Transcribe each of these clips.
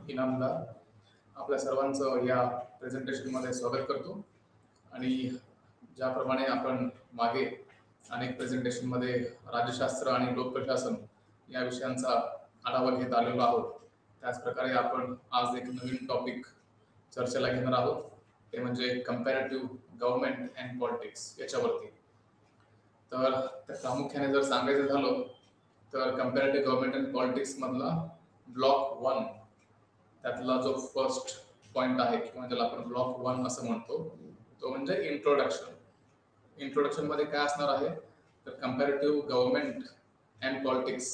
इनामदार आपल्या सर्वांचं या प्रेझेंटेशनमध्ये स्वागत करतो. आणि ज्याप्रमाणे आपण मागे अनेक प्रेझेंटेशनमध्ये राज्यशास्त्र आणि लोकप्रशासन या विषयांचा आढावा घेत आलेलो आहोत, त्याच प्रकारे आपण आज एक नवीन टॉपिक चर्चेला घेणार आहोत, ते म्हणजे कंपॅरेटिव्ह गव्हर्नमेंट अँड पॉलिटिक्स याच्यावरती. तर प्रामुख्याने जर सांगायचं झालं तर कंपॅरेटिव्ह गव्हर्नमेंट अँड पॉलिटिक्स मधला ब्लॉक 1 त्यातला जो फर्स्ट पॉइंट आहे किंवा ज्याला आपण ब्लॉक 1 असं म्हणतो, तो म्हणजे इंट्रोडक्शन. इंट्रोडक्शन मध्ये काय असणार आहे तर कंपॅरेटिव्ह गव्हर्नमेंट अँड पॉलिटिक्स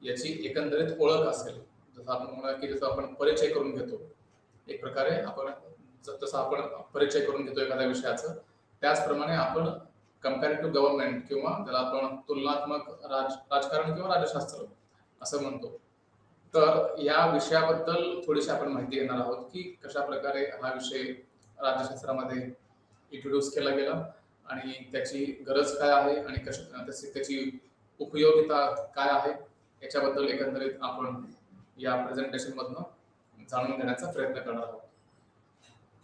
याची एकंदरीत ओळख असेल. जसं आपण म्हणूया की जसं आपण परिचय करून घेतो, एक प्रकारे आपण जसं आपण परिचय करून घेतो एखाद्या विषयाचं, त्याचप्रमाणे आपण कंपॅरेटिव्ह गव्हर्नमेंट किंवा ज्याला आपण तुलनात्मक राजकारण किंवा राज्यशास्त्र असं म्हणतो, तर या विषयाबद्दल थोडीशी आपण माहिती घेणार आहोत की कशा प्रकारे हा विषय राज्यशास्त्रामध्ये इंट्रोड्यूस केला गेला आणि त्याची गरज काय आहे आणि त्याची उपयोगिता काय आहे याच्याबद्दल एकंदरीत आपण या प्रेझेंटेशन मधनं जाणून घेण्याचा प्रयत्न करणार आहोत.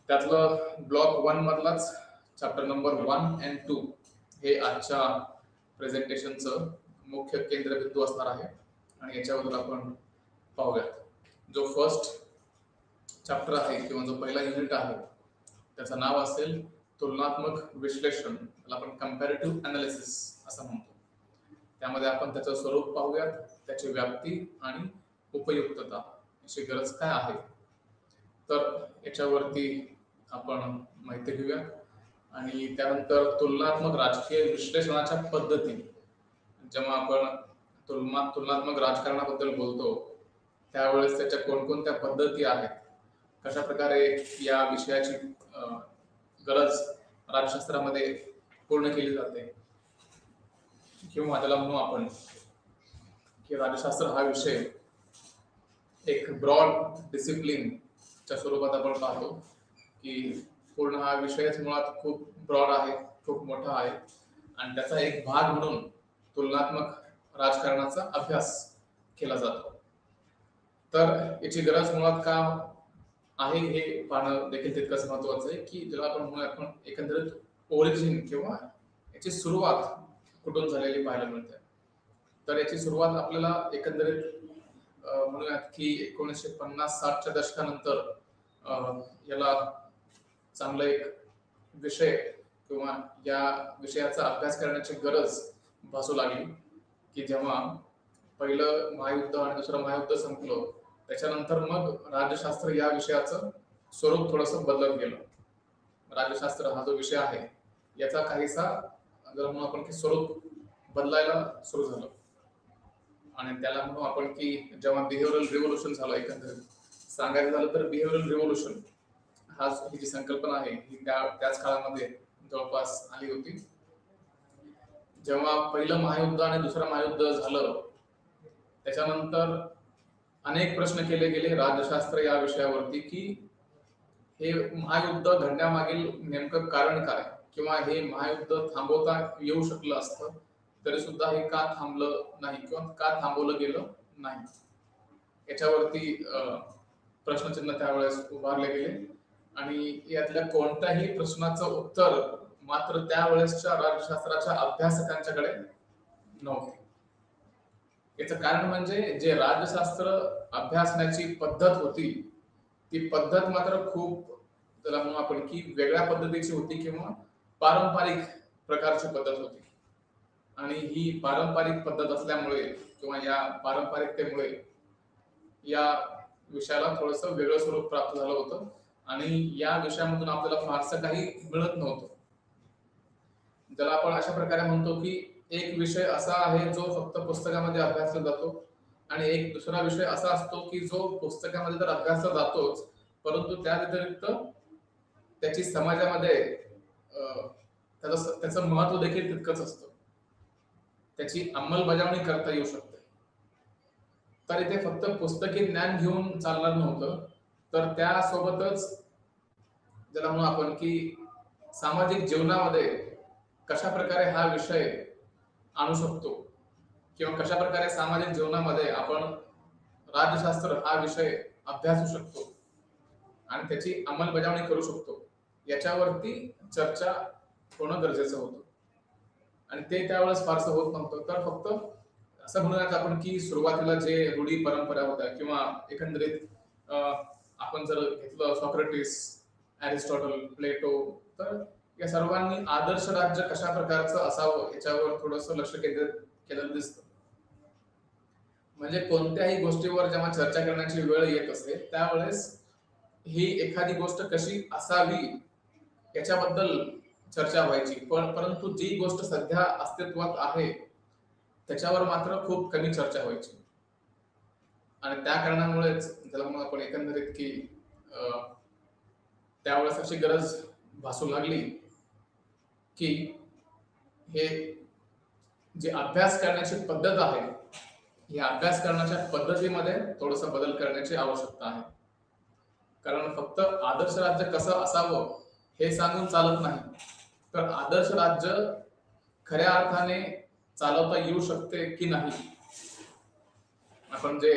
त्यातलं ब्लॉक 1 मधलाच चॅप्टर नंबर 1 and 2 हे आजच्या प्रेझेंटेशनचं मुख्य केंद्रबिंदू असणार आहे आणि याच्याबद्दल आपण पाहूयात. जो फर्स्ट चॅप्टर आहे किंवा जो पहिला युनिट आहे त्याचं नाव असेल तुलनात्मक विश्लेषण, त्याला आपण कंपॅरेटिव्ह अनालिसिस असं म्हणतो. त्यामध्ये आपण त्याचं स्वरूप पाहूयात, त्याची व्याप्ती आणि उपयुक्तता, याची गरज काय आहे, तर याच्यावरती आपण माहिती घेऊया. आणि त्यानंतर तुलनात्मक राजकीय विश्लेषणाच्या पद्धती. जेव्हा आपण तुलनात्मक राजकारणाबद्दल बोलतो त्यावेळेस त्याच्या कोणकोणत्या पद्धती आहेत, कशा प्रकारे या विषयाची गरज राज्यशास्त्रामध्ये पूर्ण केली जाते, किंवा त्याला म्हणू आपण की राज्यशास्त्र हा विषय एक ब्रॉड डिसिप्लिनच्या स्वरूपात आपण पाहतो की पूर्ण हा विषयच मुळात खूप ब्रॉड आहे, खूप मोठा आहे आणि त्याचा एक भाग म्हणून तुलनात्मक राजकारणाचा अभ्यास केला जातो. तर याची गरज मुळात का आहे हे पाहणं देखील तितकंच महत्वाचं आहे की ज्याला आपण म्हणूया आपण एकंदरीत ओरिजिन किंवा याची सुरुवात कुठून झालेली पाहायला मिळते. तर याची सुरुवात आपल्याला एकंदरीत म्हणूयात की 1950-60च्या दशकानंतर याला चांगला एक विषय किंवा या विषयाचा अभ्यास करण्याची गरज भासू लागली की जेव्हा पहिलं महायुद्ध आणि दुसरं महायुद्ध संपलं, त्याच्यानंतर मग राज्यशास्त्र या विषयाचं स्वरूप थोडंसं बदलत गेलं. राज्यशास्त्र हा जो विषय आहे याचा काहीसा जर म्हणू आपण की स्वरूप बदलायला सुरू झालं आणि त्याला म्हणू आपण की जेव्हा बिहेवियरल रिव्होल्यूशन झालं, एकंदरीत सांगायचं झालं तर बिहेवियरल रिव्होल्यूशन ही जी संकल्पना आहे ही त्याच काळामध्ये जवळपास आली होती. जेव्हा पहिलं महायुद्ध आणि दुसरं महायुद्ध झालं त्याच्यानंतर अनेक प्रश्न केले गेले राज्यशास्त्र या विषयावरती की हे महायुद्ध घडण्यामागील नेमकं कारण काय, किंवा हे महायुद्ध थांबवता येऊ शकलं असतं तरी सुद्धा हे का थांबलं नाही किंवा का थांबवलं गेलं नाही, याच्यावरती प्रश्नचिन्ह त्यावेळेस उभारले गेले. आणि यातल्या कोणत्याही प्रश्नाचं उत्तर मात्र त्यावेळेसच्या राज्यशास्त्राच्या अभ्यासकांच्याकडे नव्हते. याचं कारण म्हणजे जे राज्यशास्त्र अभ्यासण्याची पद्धत होती ती पद्धत मात्र खूप त्याला म्हणू आपण की वेगळ्या पद्धतीची होती किंवा पारंपरिक प्रकारची पद्धत होती. आणि ही पारंपरिक पद्धत असल्यामुळे किंवा या पारंपरिकतेमुळे या विषयाला थोडंसं वेगळं स्वरूप प्राप्त झालं होतं आणि या विषयामधून आपल्याला फारसं काही मिळत नव्हतं. ज्याला आपण अशा प्रकारे म्हणतो की एक विषय असा आहे जो फक्त पुस्तकामध्ये अभ्यासला जातो आणि एक दुसरा विषय असा असतो की जो पुस्तकामध्ये तर अभ्यासला जातोच, परंतु त्या व्यतिरिक्त त्याची समाजामध्ये त्याचं महत्व देखील तितकंच असतं, त्याची अंमलबजावणी करता येऊ शकते. तर इथे फक्त पुस्तकी ज्ञान घेऊन चालणार नव्हतं, तर त्यासोबतच ज्याला म्हणू आपण की सामाजिक जीवनामध्ये कशा प्रकारे हा विषय आणू शकतो किंवा कशा प्रकारे सामाजिक जीवनामध्ये आपण राज्यशास्त्र हा विषय अभ्यासू शकतो आणि त्याची अंमलबजावणी करू शकतो याच्यावरती चर्चा होणं गरजेचं होतं. आणि ते त्यावेळेस फारसं होत नव्हतं. तर फक्त असं म्हणूयात आपण की सुरुवातीला जे रूढी परंपरा होत्या किंवा एकंदरीत आपण जर घेतलं सॉक्रेटिस, अरिस्टॉटल, प्लेटो, तर या सर्वांनी आदर्श राज्य कशा प्रकारचं असावं याच्यावर थोडंसं लक्ष केंद्रित केलेलं दिसतं. म्हणजे कोणत्याही गोष्टीवर जेव्हा चर्चा करण्याची वेळ येत असते त्यावेळेस ही एखादी गोष्ट कशी असावी याच्याबद्दल चर्चा व्हायची. परंतु जी गोष्ट सध्या अस्तित्वात आहे त्याच्यावर मात्र खूप कमी चर्चा व्हायची. आणि त्या कारणामुळेच त्याला म्हणून आपण एकंदरीत की त्यावेळेस अशी गरज भासू लागली की हे जे अभ्यास करण्याची पद्धत आहे या अभ्यास करण्याच्या पद्धतीमध्ये थोडासा बदल करण्याची आवश्यकता आहे. कारण फक्त आदर्श राज्य कसं असावं हे सांगून चालत नाही, तर आदर्श राज्य खऱ्या अर्थाने चालवता येऊ शकते की नाही. आपण जे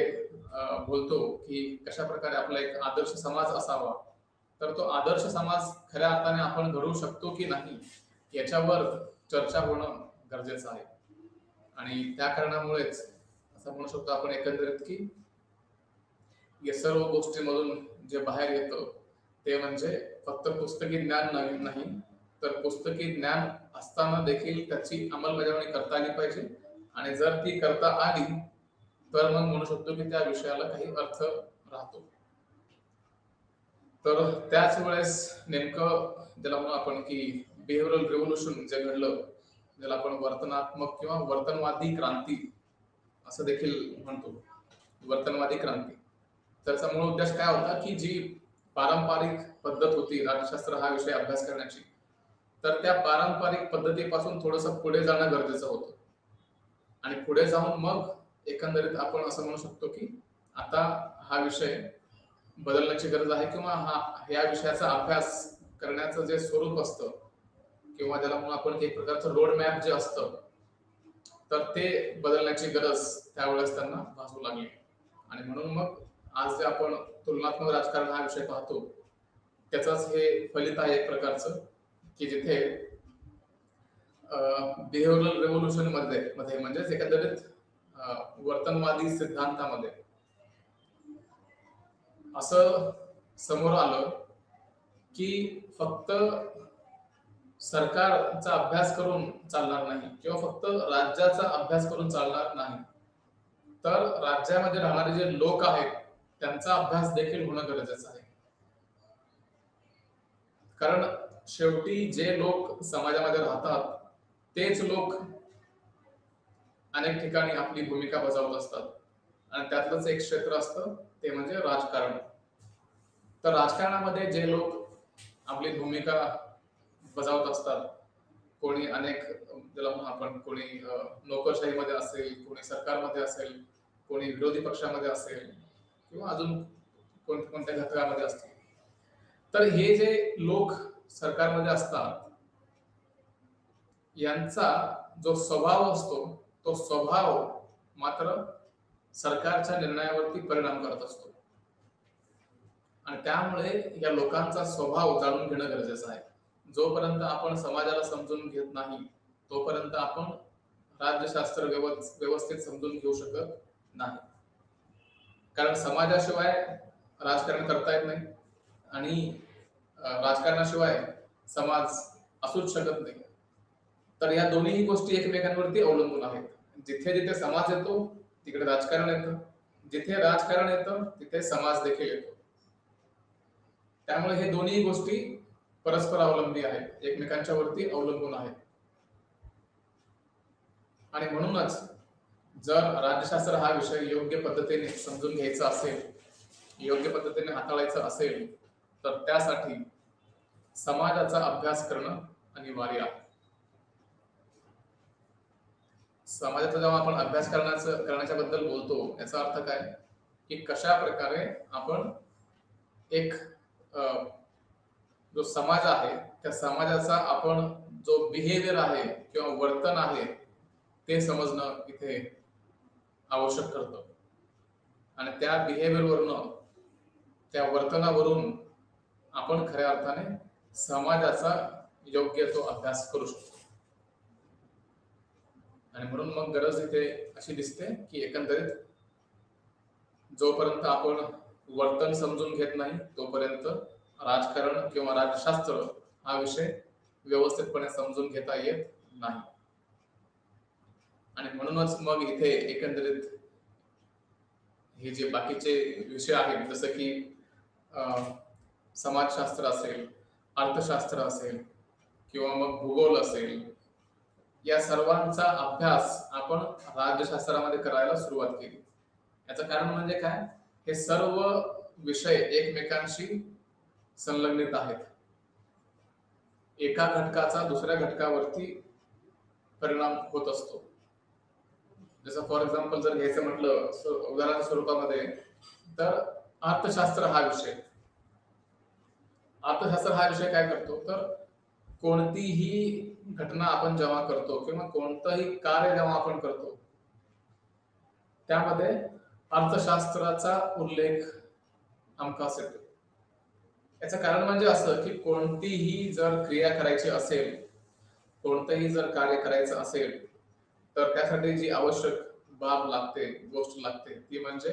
बोलतो की कशा प्रकारे आपला एक आदर्श समाज असावा, तर तो आदर्श समाज खऱ्या अर्थाने आपण घडवू शकतो की नाही याच्यावर चर्चा होणं गरजेचं आहे. आणि त्या कारणामुळेच असं म्हणू शकतो आपण एकंदरीत की या सर्व गोष्टींमधून जे बाहेर येतं ते म्हणजे फक्त पुस्तकी ज्ञान नाही, तर पुस्तकी ज्ञान असताना देखील त्याची अंमलबजावणी करता आली पाहिजे. आणि जर ती करता आली तर मग म्हणू शकतो की त्या विषयाला काही अर्थ राहतो. तर त्याच वेळेस नेमकं ज्याला म्हणू आपण की बिहेव्हिअरल रिव्होल्यूशन जे घडलं, ज्याला आपण वर्तनात्मक किंवा वर्तनवादी क्रांती असं देखील म्हणतो, वर्तनवादी क्रांती. त्याचा मूळ उद्देश काय होता की जी पारंपरिक पद्धत होती राज्यशास्त्र हा विषय अभ्यास करण्याची, तर त्या पारंपरिक पद्धतीपासून थोडंसं पुढे जाणं गरजेचं होतं. आणि पुढे जाऊन मग एकंदरीत आपण असं म्हणू शकतो की आता हा विषय बदलण्याची गरज आहे किंवा या विषयाचा अभ्यास करण्याचं जे स्वरूप असतं किंवा ज्याला म्हणून आपण एक प्रकारचं रोड मॅप जे असतं, तर ते बदलण्याची गरज त्यावेळेस त्यांना भासू लागली. आणि म्हणून मग आज जे आपण तुलनात्मक राजकारण हा विषय पाहतो त्याचंच हे फलित आहे एक प्रकारचं की जिथे बिहेव्हिअरल रिव्होल्यूशन मध्ये म्हणजेच एकंदरीत वर्तनवादी सिद्धांतामध्ये असं समोर आलं की फक्त सरकारचा अभ्यास करून चालणार नाही किंवा फक्त राज्याचा अभ्यास करून चालणार नाही, तर राज्यामध्ये राहणारे जे लोक आहेत त्यांचा अभ्यास देखील होणं गरजेचं आहे. कारण शेवटी जे लोक समाजामध्ये राहतात तेच लोक अनेक ठिकाणी आपली भूमिका बजावत असतात आणि त्यातलंच एक क्षेत्र असतं ते म्हणजे राजकारण. तर राजकारणामध्ये जे लोक आपली भूमिका बजावत असतात, कोणी अनेक ज्याला आपण कोणी नोकरशाहीमध्ये असेल, कोणी सरकारमध्ये असेल, कोणी विरोधी पक्षामध्ये असेल किंवा अजून कोणत्या घटकामध्ये असतील, तर हे जे लोक सरकारमध्ये असतात यांचा जो स्वभाव असतो तो स्वभाव मात्र सरकारच्या निर्णयावरती परिणाम करत असतो. आणि त्यामुळे या लोकांचा स्वभाव जाणून घेणं गरजेचं आहे. जोपर्यंत आपण समाजाला समजून घेत नाही तोपर्यंत आपण राज्यशास्त्र व्यवस्थित समजून घेऊ शकत नाही. कारण समाजाशिवाय राजकारण करता येत नाही आणि राजकारणाशिवाय समाज असूच शकत नाही. तर या दोन्ही गोष्टी एकमेकांवरती अवलंबून आहेत. जिथे जिथे समाज येतो तिकडे राजकारण येतं, जिथे राजकारण येतं तिथे समाज देखील येतो. त्यामुळे हे दोन्ही गोष्टी परस्पर अवलंबी आहेत, एकमेकांच्या वरती अवलंबून आहेत. आणि म्हणूनच जर राज्यशास्त्र हा विषय योग्य पद्धतीने समजून घ्यायचा असेल, योग्य पद्धतीने हाताळायचं असेल, तर त्यासाठी समाजाचा अभ्यास करणं अनिवार्य आहे. समाजाचा जेव्हा आपण अभ्यास करण्याच्या बद्दल बोलतो याचा अर्थ काय की कशा प्रकारे आपण एक जो समाज आहे त्या समाजाचा आपण जो बिहेवियर आहे किंवा वर्तन आहे ते समजणं इथे आवश्यक ठरतं. आणि त्या बिहेवियर वरनं त्या वर्तनावरून आपण खऱ्या अर्थाने समाजाचा योग्य तो अभ्यास करू शकतो. आणि म्हणून मग गरज इथे अशी दिसते की एकंदरीत जोपर्यंत आपण वर्तन समजून घेत नाही तोपर्यंत राजकारण किंवा राज्यशास्त्र हा विषय व्यवस्थितपणे समजून घेता येत नाही. आणि म्हणूनच मग इथे एकंदरीत हे जे बाकीचे विषय आहेत जसं की समाजशास्त्र असेल, अर्थशास्त्र असेल किंवा मग भूगोल असेल, या सर्वांचा अभ्यास आपण राज्यशास्त्रामध्ये करायला सुरुवात केली. याचं कारण म्हणजे काय, हे सर्व विषय एकमेकांशी संलग्नित आहेत. एका घटकाचा दुसऱ्या घटकावरती परिणाम होत असतो. जसं फॉर एक्झाम्पल जर घ्यायचं म्हटलं उदाहरण स्वरूपामध्ये, तर अर्थशास्त्र हा विषय काय करतो, तर कोणतीही घटना आपण जेव्हा करतो किंवा कोणतंही कार्य जेव्हा आपण करतो त्यामध्ये अर्थशास्त्राचा उल्लेख हमखास येतो. याचं कारण म्हणजे असं की कोणतीही जर क्रिया करायची असेल, कोणतंही जर कार्य करायचं असेल, तर त्यासाठी जी आवश्यक बाब लागते, गोष्ट लागते, ती म्हणजे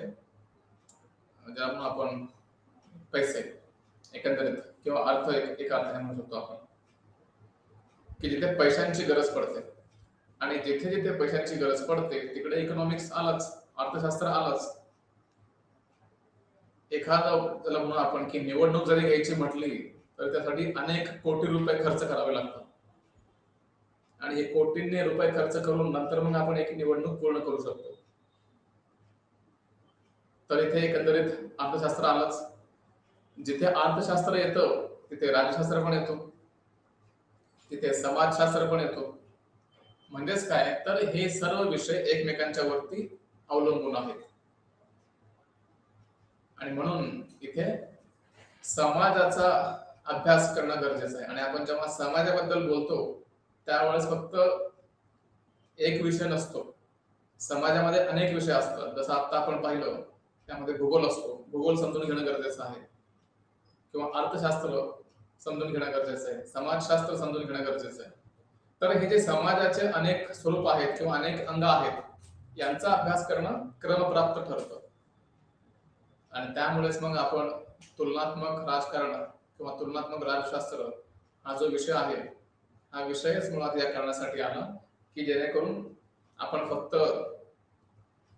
ज्याला आपण पैसे एकंदरीत किंवा अर्थ एक अर्थाने म्हणू शकतो आपण, की जिथे पैशांची गरज पडते. आणि जिथे जिथे पैशांची गरज पडते तिकडे इकॉनॉमिक्स आलाच, अर्थशास्त्र आलाच. एखादं त्याला म्हणू आपण की निवडणूक जरी घ्यायची म्हटली तर त्यासाठी अनेक कोटी रुपये खर्च करावे लागतात. आणि हे कोटींनी रुपये खर्च करून नंतर मग आपण एक निवडणूक पूर्ण करू शकतो. तर इथे एकंदरीत अर्थशास्त्र आलंच. जिथे अर्थशास्त्र येतं तिथे राज्यशास्त्र पण येतो, तिथे समाजशास्त्र पण येतो. म्हणजेच काय, तर हे सर्व विषय एकमेकांच्या वरती अवलंबून आहेत. आणि म्हणून इथे समाजाचा अभ्यास करणं गरजेचं आहे. आणि आपण जेव्हा समाजाबद्दल बोलतो त्यावेळेस फक्त एक विषय नसतो, समाजामध्ये अनेक विषय असतात. जसं आता आपण पाहिलं त्यामध्ये भूगोल असतो, भूगोल समजून घेणं गरजेचं आहे, किंवा अर्थशास्त्र समजून घेणं गरजेचं आहे, समाजशास्त्र समजून घेणं गरजेचं आहे. तर हे जे समाजाचे अनेक स्वरूप आहेत किंवा अनेक अंग आहेत यांचा अभ्यास करणं क्रमप्राप्त ठरतं. आणि त्यामुळेच मग आपण तुलनात्मक राजकारण किंवा तुलनात्मक राज्यशास्त्र हा जो विषय आहे, हा विषयच मुळात या कारणासाठी आला की जेणेकरून आपण फक्त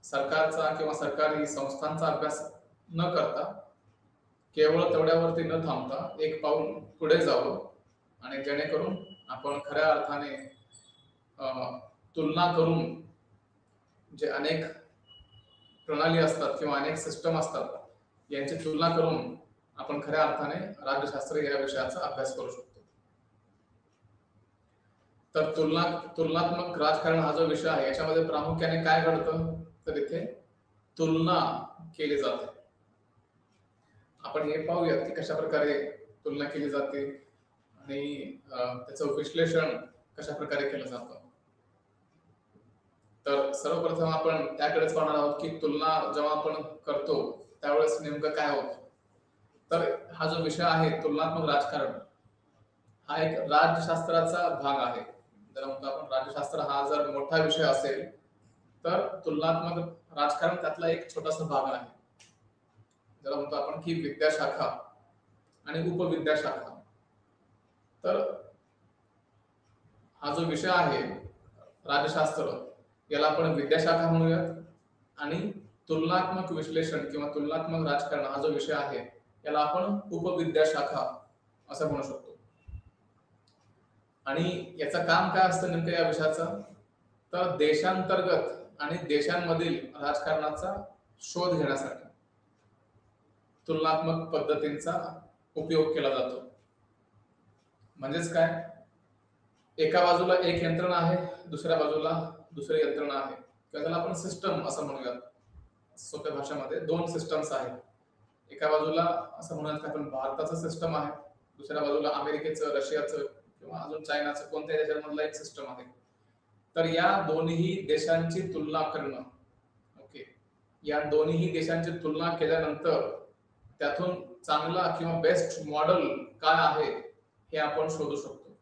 सरकारचा किंवा सरकारी संस्थांचा अभ्यास न करता केवळ तेवढ्यावरती न थांबता एक पाऊल पुढे जावं आणि जेणेकरून आपण खऱ्या अर्थाने तुलना करून जे अनेक प्रणाली असतात किंवा अनेक सिस्टम असतात यांची तुलना करून आपण खऱ्या अर्थाने राज्यशास्त्र या विषयाचा अभ्यास करू शकतो. तर तुलनात्मक राजकारण हा जो विषय आहे याच्यामध्ये प्रामुख्याने काय घडतं, तर इथे तुलना केली जाते. आपण हे पाहूयात की कशा प्रकारे तुलना केली जाते आणि त्याचं विश्लेषण कशा प्रकारे केलं जातं. तर सर्वप्रथम आपण त्याकडेच पाहणार आहोत की तुलना जेव्हा आपण करतो त्यावेळेस नेमकं काय होतं. तर हा जो विषय आहे तुलनात्मक राजकारण हा एक राज्यशास्त्राचा भाग आहे. जर म्हणतो आपण राज्यशास्त्र हा जर मोठा विषय असेल तर तुलनात्मक राजकारण त्यातला एक छोटासा भाग आहे. ज्याला म्हणतो आपण की विद्याशाखा आणि उपविद्याशाखा. तर हा जो विषय आहे राज्यशास्त्र याला आपण विद्याशाखा म्हणूयात आणि तुलनात्मक विश्लेषण किंवा तुलनात्मक राजकारण हा जो विषय आहे याला आपण उपविद्याशाखा असं म्हणू शकतो. आणि याचं काम काय असतं नेमकं या विषयाचं, तर देशांतर्गत आणि देशांमधील राजकारणाचा शोध घेण्यासाठी तुलनात्मक पद्धतींचा उपयोग केला जातो. म्हणजेच काय, एका बाजूला एक यंत्रणा आहे, दुसऱ्या बाजूला दुसरी यंत्रणा आहे, किंवा त्याला आपण सिस्टम असं म्हणूयात. सोप्या भाषेमध्ये दोन सिस्टम्स आहेत. एका बाजूला असं म्हणूयात की आपण भारताचं सिस्टम आहे, दुसऱ्या बाजूला अमेरिकेचं, रशियाचं किंवा अजून चायनाचं कोणत्याही देशामधला एक सिस्टम आहे. तर या दोन्ही देशांची तुलना करणं, ओके, या दोन्ही देशांची तुलना केल्यानंतर त्यातून चांगला किंवा बेस्ट मॉडेल काय आहे हे आपण शोधू शकतो.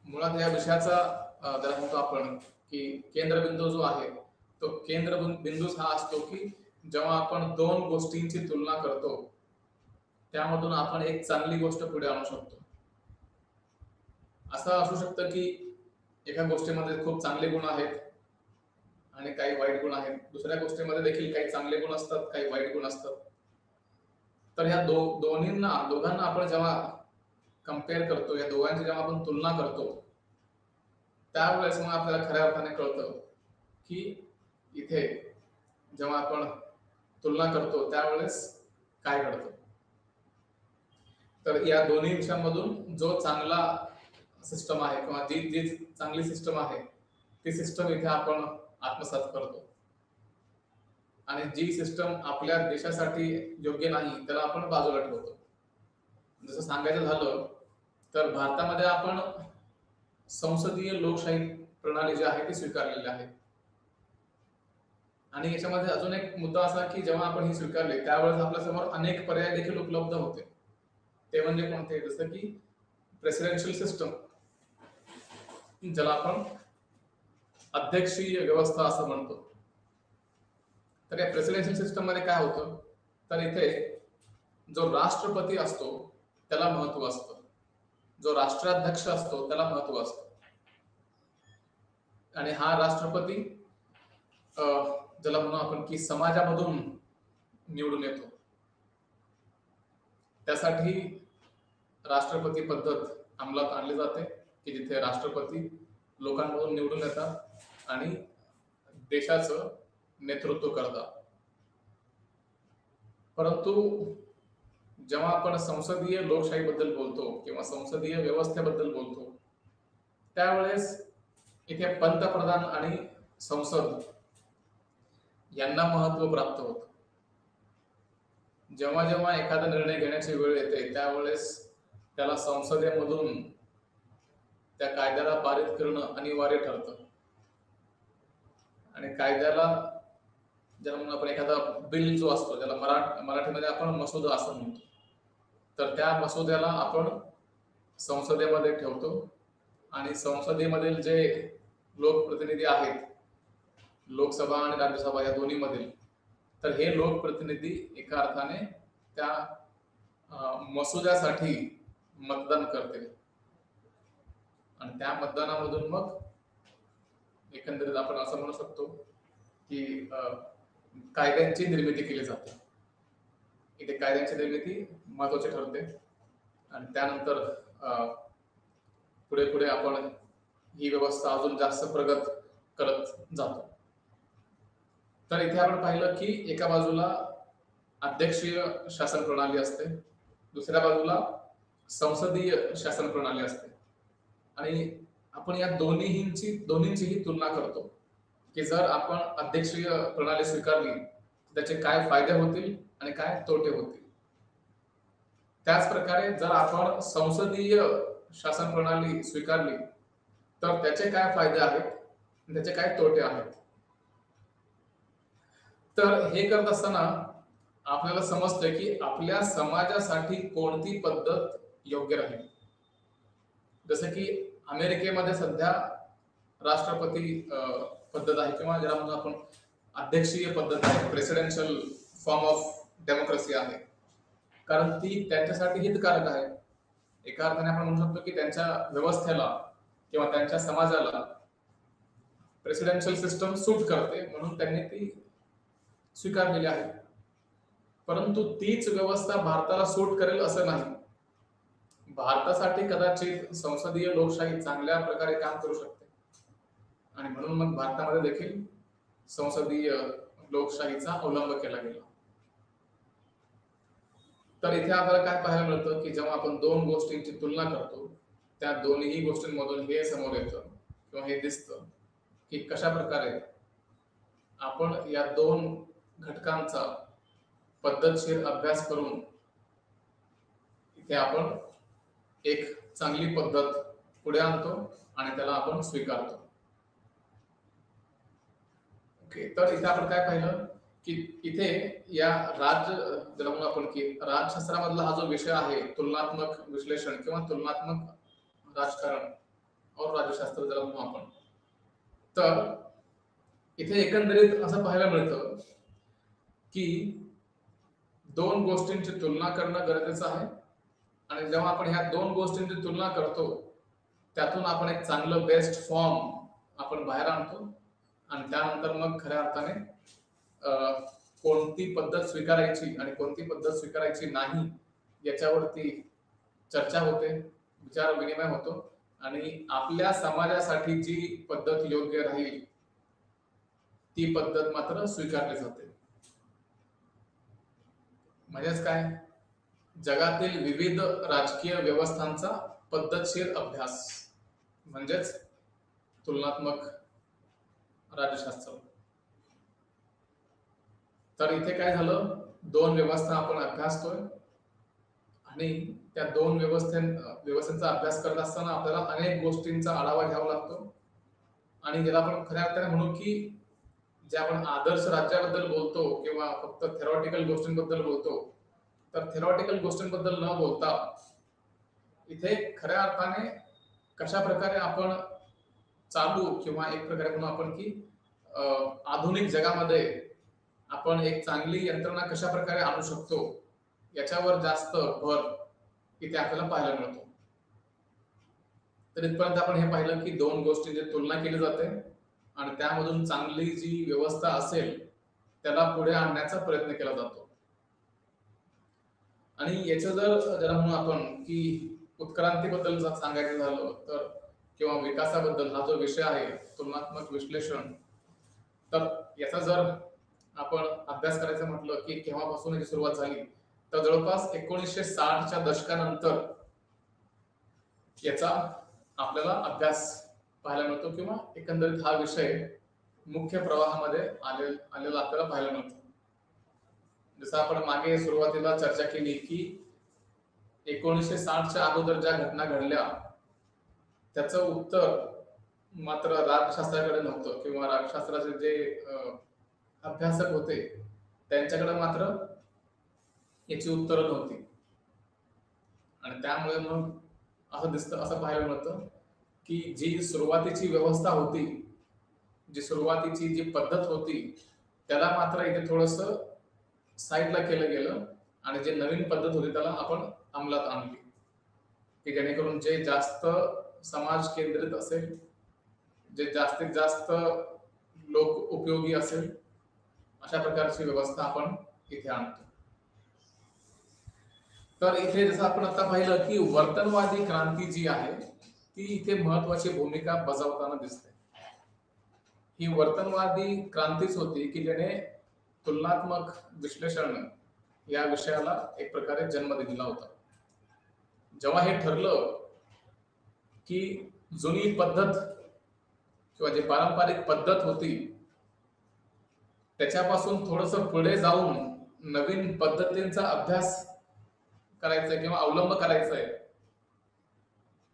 मुळात या विषयाचा जर म्हणतो आपण की केंद्रबिंदू जो आहे तो केंद्रबिंदू हा असतो की जेव्हा आपण दोन गोष्टींची तुलना करतो त्यामधून आपण एक चांगली गोष्ट पुढे आणू शकतो. असं असू शकतं की एका गोष्टीमध्ये खूप चांगले गुण आहेत आणि काही वाईट गुण आहेत, दुसऱ्या गोष्टीमध्ये देखील काही चांगले गुण असतात, काही वाईट गुण असतात. तर ह्या दोघांना आपण जेव्हा कम्पेअर करतो, या दोघांची जेव्हा आपण तुलना करतो त्यावेळेस मग आपल्याला खऱ्या अर्थाने कळतं की इथे जेव्हा आपण तुलना करतो त्यावेळेस काय घडतं. तर या दोन्ही विषयांमधून जो चांगला सिस्टम आहे किंवा जी जी चांगली सिस्टम आहे ती सिस्टम इथे आपण आत्मसात करतो आणि जी सिस्टम आपल्या देशासाठी योग्य नाही त्याला आपण बाजूला ठेवतो. जसं सांगायचं झालं तर भारतामध्ये आपण संसदीय लोकशाही प्रणाली जी आहे ती स्वीकारलेली आहे आणि याच्यामध्ये अजून एक मुद्दा असा की जेव्हा आपण ही स्वीकारली त्यावेळेस आपल्या समोर अनेक पर्याय देखील उपलब्ध होते. ते म्हणजे कोणते, जसं की प्रेसिडेन्शियल सिस्टम, ज्याला आपण अध्यक्षीय व्यवस्था असं म्हणतो. तर या प्रेसिडेन्शियल सिस्टम मध्ये काय होतं, तर इथे जो राष्ट्रपती असतो त्याला महत्व असतं, जो राष्ट्राध्यक्ष असतो त्याला महत्व असतं आणि हा राष्ट्रपती ज्याला म्हणू आपण की समाजामधून निवडून येतो. त्यासाठी राष्ट्रपती पद्धत अंमलात आणली जाते की जिथे राष्ट्रपती लोकांमधून निवडून येतात आणि देशाचं नेतृत्व करतात. परंतु जेव्हा आपण संसदीय लोकशाही बद्दल बोलतो किंवा संसदीय व्यवस्थेबद्दल बोलतो त्यावेळेस इथे पंतप्रधान आणि संसद यांना महत्व प्राप्त होतं. जेव्हा जेव्हा एखादा निर्णय घेण्याची वेळ येते त्यावेळेस त्याला संसदेमधून त्या कायद्याला पारित करणं अनिवार्य ठरतं आणि कायद्याला ज्याला म्हणून आपण एखादा बिल जो असतो ज्याला मराठीमध्ये आपण मसुदा असं म्हणतो, तर त्या मसुद्याला आपण संसदेमध्ये ठेवतो आणि संसदेमधील जे लोकप्रतिनिधी आहेत, लोकसभा आणि राज्यसभा या दोन्ही मधील, तर हे लोकप्रतिनिधी एका अर्थाने त्या मसुद्यासाठी मतदान करतील आणि त्या मतदानामधून मग एकंदरीत आपण असं म्हणू शकतो की कायद्यांची निर्मिती केली जाते. इथे कायद्यांची निर्मिती महत्वाची ठरते आणि त्यानंतर पुढे पुढे आपण ही व्यवस्था अजून जास्त प्रगत करत जातो. तर इथे आपण पाहिलं की एका बाजूला अध्यक्षीय शासन प्रणाली असते, दुसऱ्या बाजूला संसदीय शासन प्रणाली असते आणि आपण या दोन्हींचीही तुलना करतो की जर आपण अध्यक्षीय प्रणाली स्वीकारली त्याचे काय फायदे होतील आणि काय तोटे होतील. त्याच प्रकारे जर आपण संसदीय शासन प्रणाली स्वीकारली तर त्याचे काय फायदे आहेत त्याचे काय तोटे आहेत. तर हे करत असताना आपल्याला समजतं की आपल्या समाजासाठी कोणती पद्धत योग्य राहील. जसं की अमेरिकेमध्ये सध्या राष्ट्रपती पद्धत आहे किंवा ज्याला म्हणतो आपण अध्यक्षीय पद्धत आहे, प्रेसिडेन्शियल फॉर्म ऑफ डेमोक्रेसी आहे, कारण ती त्यांच्यासाठी हितकारक आहे. एका अर्थाने आपण म्हणू शकतो की त्यांच्या व्यवस्थेला किंवा त्यांच्या समाजाला प्रेसिडेन्शियल सिस्टम सूट करते म्हणून त्यांनी ती स्वीकारलेली आहे. परंतु तीच व्यवस्था भारताला सूट करेल असं नाही. भारतासाठी कदाचित संसदीय लोकशाही चांगल्या प्रकारे काम करू शकते आणि म्हणून मग भारतामध्ये देखील संसदीय लोकशाहीचा अवलंब केला गेला. तर इथे आपल्याला काय पाहायला मिळतं की जेव्हा आपण दोन गोष्टींची तुलना करतो त्या दोन्ही गोष्टींमधून हे समोर येतं किंवा हे दिसतं की कशा प्रकारे आपण या दोन घटकांचा पद्धतशीर अभ्यास करून इथे आपण एक चांगली पद्धत पुढे आणतो आणि त्याला आपण स्वीकारतो. ओके, तर इथे आपण काय पाहिलं की इथे या ज्याला म्हणू आपण की राज्यशास्त्रामधला हा जो विषय आहे तुलनात्मक विश्लेषण किंवा तुलनात्मक राजकारण और राज्यशास्त्र ज्याला म्हणू आपण, तर इथे एकंदरीत असं पाहायला मिळतं की दोन गोष्टींची तुलना करणं गरजेचं आहे आणि जेव्हा आपण ह्या दोन गोष्टींची तुलना करतो त्यातून आपण एक चांगलं बेस्ट फॉर्म आपण बाहेर आणतो आणि त्यानंतर मग खऱ्या अर्थाने कोणती पद्धत स्वीकारायची आणि कोणती पद्धत स्वीकारायची नाही याच्यावरती चर्चा होते, विचार विनिमय होतो आणि आपल्या समाजासाठी जी पद्धत योग्य राहील ती पद्धत मात्र स्वीकारली जाते. म्हणजेच काय, जगातील विविध राजकीय व्यवस्थांचा पद्धतशीर अभ्यास म्हणजेच तुलनात्मक राज्यशास्त्र. तर इथे काय झालं, दोन व्यवस्था आपण अभ्यासतोय आणि त्या दोन व्यवस्थेचा अभ्यास करत असताना आपल्याला अनेक गोष्टींचा आढावा घ्यावा लागतो आणि ज्याला आपण खऱ्या अर्थाने म्हणू की जे आपण आदर्श राज्याबद्दल बोलतो किंवा फक्त थेरॉटिकल गोष्टींबद्दल बोलतो, तर थेरॉटिकल गोष्टींबद्दल न बोलता इथे खऱ्या अर्थाने कशा प्रकारे आपण चालू किंवा एक प्रकारे म्हणू आपण की आधुनिक जगामध्ये आपण एक चांगली यंत्रणा कशा प्रकारे आणू शकतो याच्यावर जास्त भर इथे आपल्याला पाहायला मिळतो. तर इथपर्यंत आपण हे पाहिलं की दोन गोष्टींची तुलना केली जाते आणि त्यामधून चांगली जी व्यवस्था असेल त्याला पुढे आणण्याचा प्रयत्न केला जातो. आणि याचं जर ज्याला म्हणू आपण की उत्क्रांतीबद्दल जर सांगायचं झालं तर किंवा विकासाबद्दल हा जो विषय आहे तुलनात्मक विश्लेषण, तर याचा जर आपण अभ्यास करायचं म्हटलं की केव्हापासून याची सुरुवात झाली, तर जवळपास 1960च्या दशकानंतर याचा आपल्याला अभ्यास पाहायला मिळतो किंवा एकंदरीत हा विषय मुख्य प्रवाहामध्ये आलेला आपल्याला पाहायला मिळतो. जसं आपण मागे सुरुवातीला चर्चा केली की 1960च्या अगोदर ज्या घटना घडल्या त्याचं उत्तर मात्र राज्यशास्त्राकडे नव्हतं किंवा राज्यशास्त्राचे जे अभ्यासक होते त्यांच्याकडे मात्र याची उत्तरं नव्हती आणि त्यामुळे मग असं पाहायला मिळतं की जी सुरुवातीची व्यवस्था होती, जी सुरुवातीची जी पद्धत होती त्याला मात्र इथे थोडस साईडला केलं गेलं आणि जे नवीन पद्धत होती त्याला आपण अंमलात आणली की जेणेकरून जे जास्त समाज केंद्रित असेल, जे जास्तीत जास्त लोक उपयोगी असेल अशा प्रकारची व्यवस्था आपण इथे आणतो. तर इथे जसं आपण आता पाहिलं की वर्तनवादी क्रांती जी आहे ती इथे महत्वाची भूमिका बजावताना दिसते. ही वर्तनवादी क्रांतीच होती की ज्याने तुलनात्मक विश्लेषण या विषयाला एक प्रकारे जन्म दिला होता. जेव्हा हे ठरलं की जुनी पद्धत किंवा जी पारंपरिक पद्धत होती त्याच्यापासून थोडस पुढे जाऊन नवीन पद्धतींचा अभ्यास करायचा किंवा अवलंब करायचा आहे,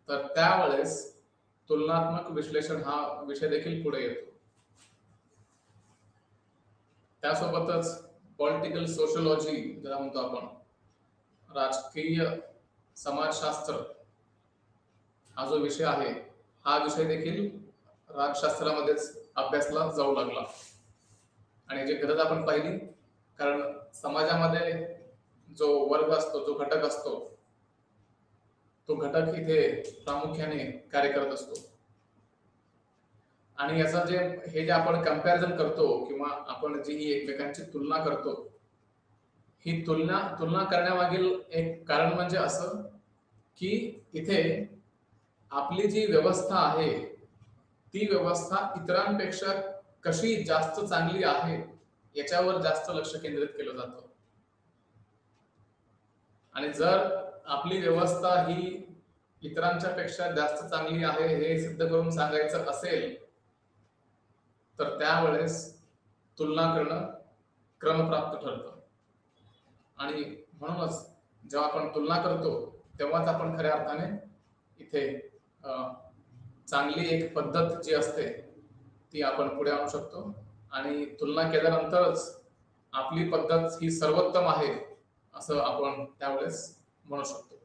तर त्यावेळेस तुलनात्मक विश्लेषण हा विषय देखील पुढे येतो. त्यासोबतच पॉलिटिकल सोशियोलॉजी ज्याला म्हणतो आपण, राजकीय समाजशास्त्र हा जो विषय आहे हा विषय देखील राज्यशास्त्रामध्येच अभ्यासला जाऊ लागला आणि जे गरज आपण पाहिली, कारण समाजामध्ये जो वर्ग असतो, जो घटक असतो, तो घटक इथे प्रामुख्याने कार्य करत असतो आणि याचा हे जे आपण कंपॅरिझन करतो किंवा आपण जी ही एकमेकांची तुलना करतो, ही तुलना करण्यामागील एक कारण म्हणजे असं की इथे आपली जी व्यवस्था आहे ती व्यवस्था इतरांपेक्षा कशी जास्त चांगली आहे याच्यावर जास्त लक्ष केंद्रित केलं जातं. आणि जर आपली व्यवस्था ही इतरांच्या पेक्षा जास्त चांगली आहे हे सिद्ध करून सांगायचं असेल तर त्यावेळेस तुलना करणं क्रमप्राप्त ठरतं. आणि म्हणूनच जेव्हा आपण तुलना करतो तेव्हाच आपण खऱ्या अर्थाने इथे चांगली एक पद्धत जी असते ती आपण पुढे आणू शकतो आणि तुलना केल्यानंतरच आपली पद्धत ही सर्वोत्तम आहे असं आपण त्यावेळेस म्हणू शकतो.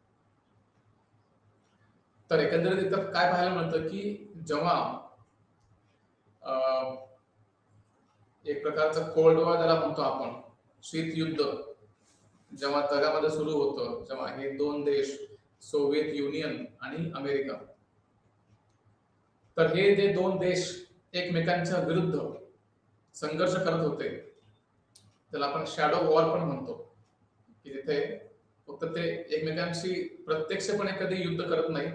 तर एकंदरीत इथं काय पाहायला मिळतं की जेव्हा अं, एक प्रकारचं कोल्ड वॉर ज्याला म्हणतो आपण, शीत युद्ध जेव्हा जगामध्ये सुरू होतं, जेव्हा हे दोन देश सोव्हिएत युनियन आणि अमेरिका, तर हे जे दोन देश एकमेकांच्या विरुद्ध संघर्ष करत होते, त्याला आपण शॅडो वॉर पण म्हणतो, की जिथे फक्त ते एकमेकांशी प्रत्यक्षपणे कधी युद्ध करत नाही,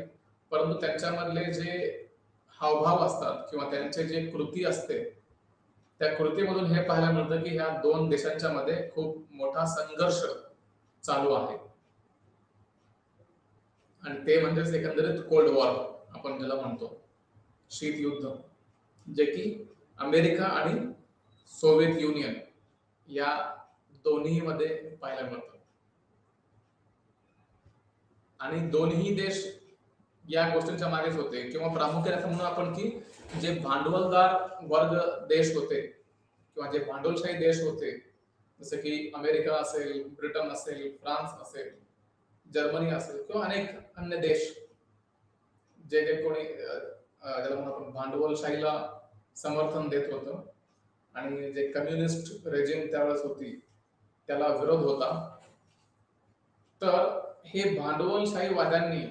परंतु त्यांच्यामधले जे हावभाव असतात किंवा त्यांचे जे कृती असते, त्या कृतीमधून हे पाहायला मिळतं की ह्या दोन देशांच्या मध्ये खूप मोठा संघर्ष चालू आहे. आणि ते म्हणजेच एकंदरीत कोल्ड वॉर आपण ज्याला म्हणतो, शीत युद्ध, जे की अमेरिका आणि सोव्हिएत युनियन या दोन्ही मध्ये पाहायला मिळतं. आणि दोन्ही देश या गोष्टींच्या मागेच होते, किंवा प्रामुख्याने असं म्हणू आपण की जे भांडवलदार वर्ग देश होते किंवा जे भांडवलशाही देश होते, जसे की अमेरिका असेल, ब्रिटन असेल, फ्रान्स असेल, जर्मनी असेल किंवा अनेक अन्य देश, जे जे कोणी ज्याला म्हणू आपण भांडवलशाहीला समर्थन देत होतं आणि जे कम्युनिस्ट रेजिम त्यावेळेस होती त्याला विरोध होता, तर हे भांडवलशाहीवाद्यांनी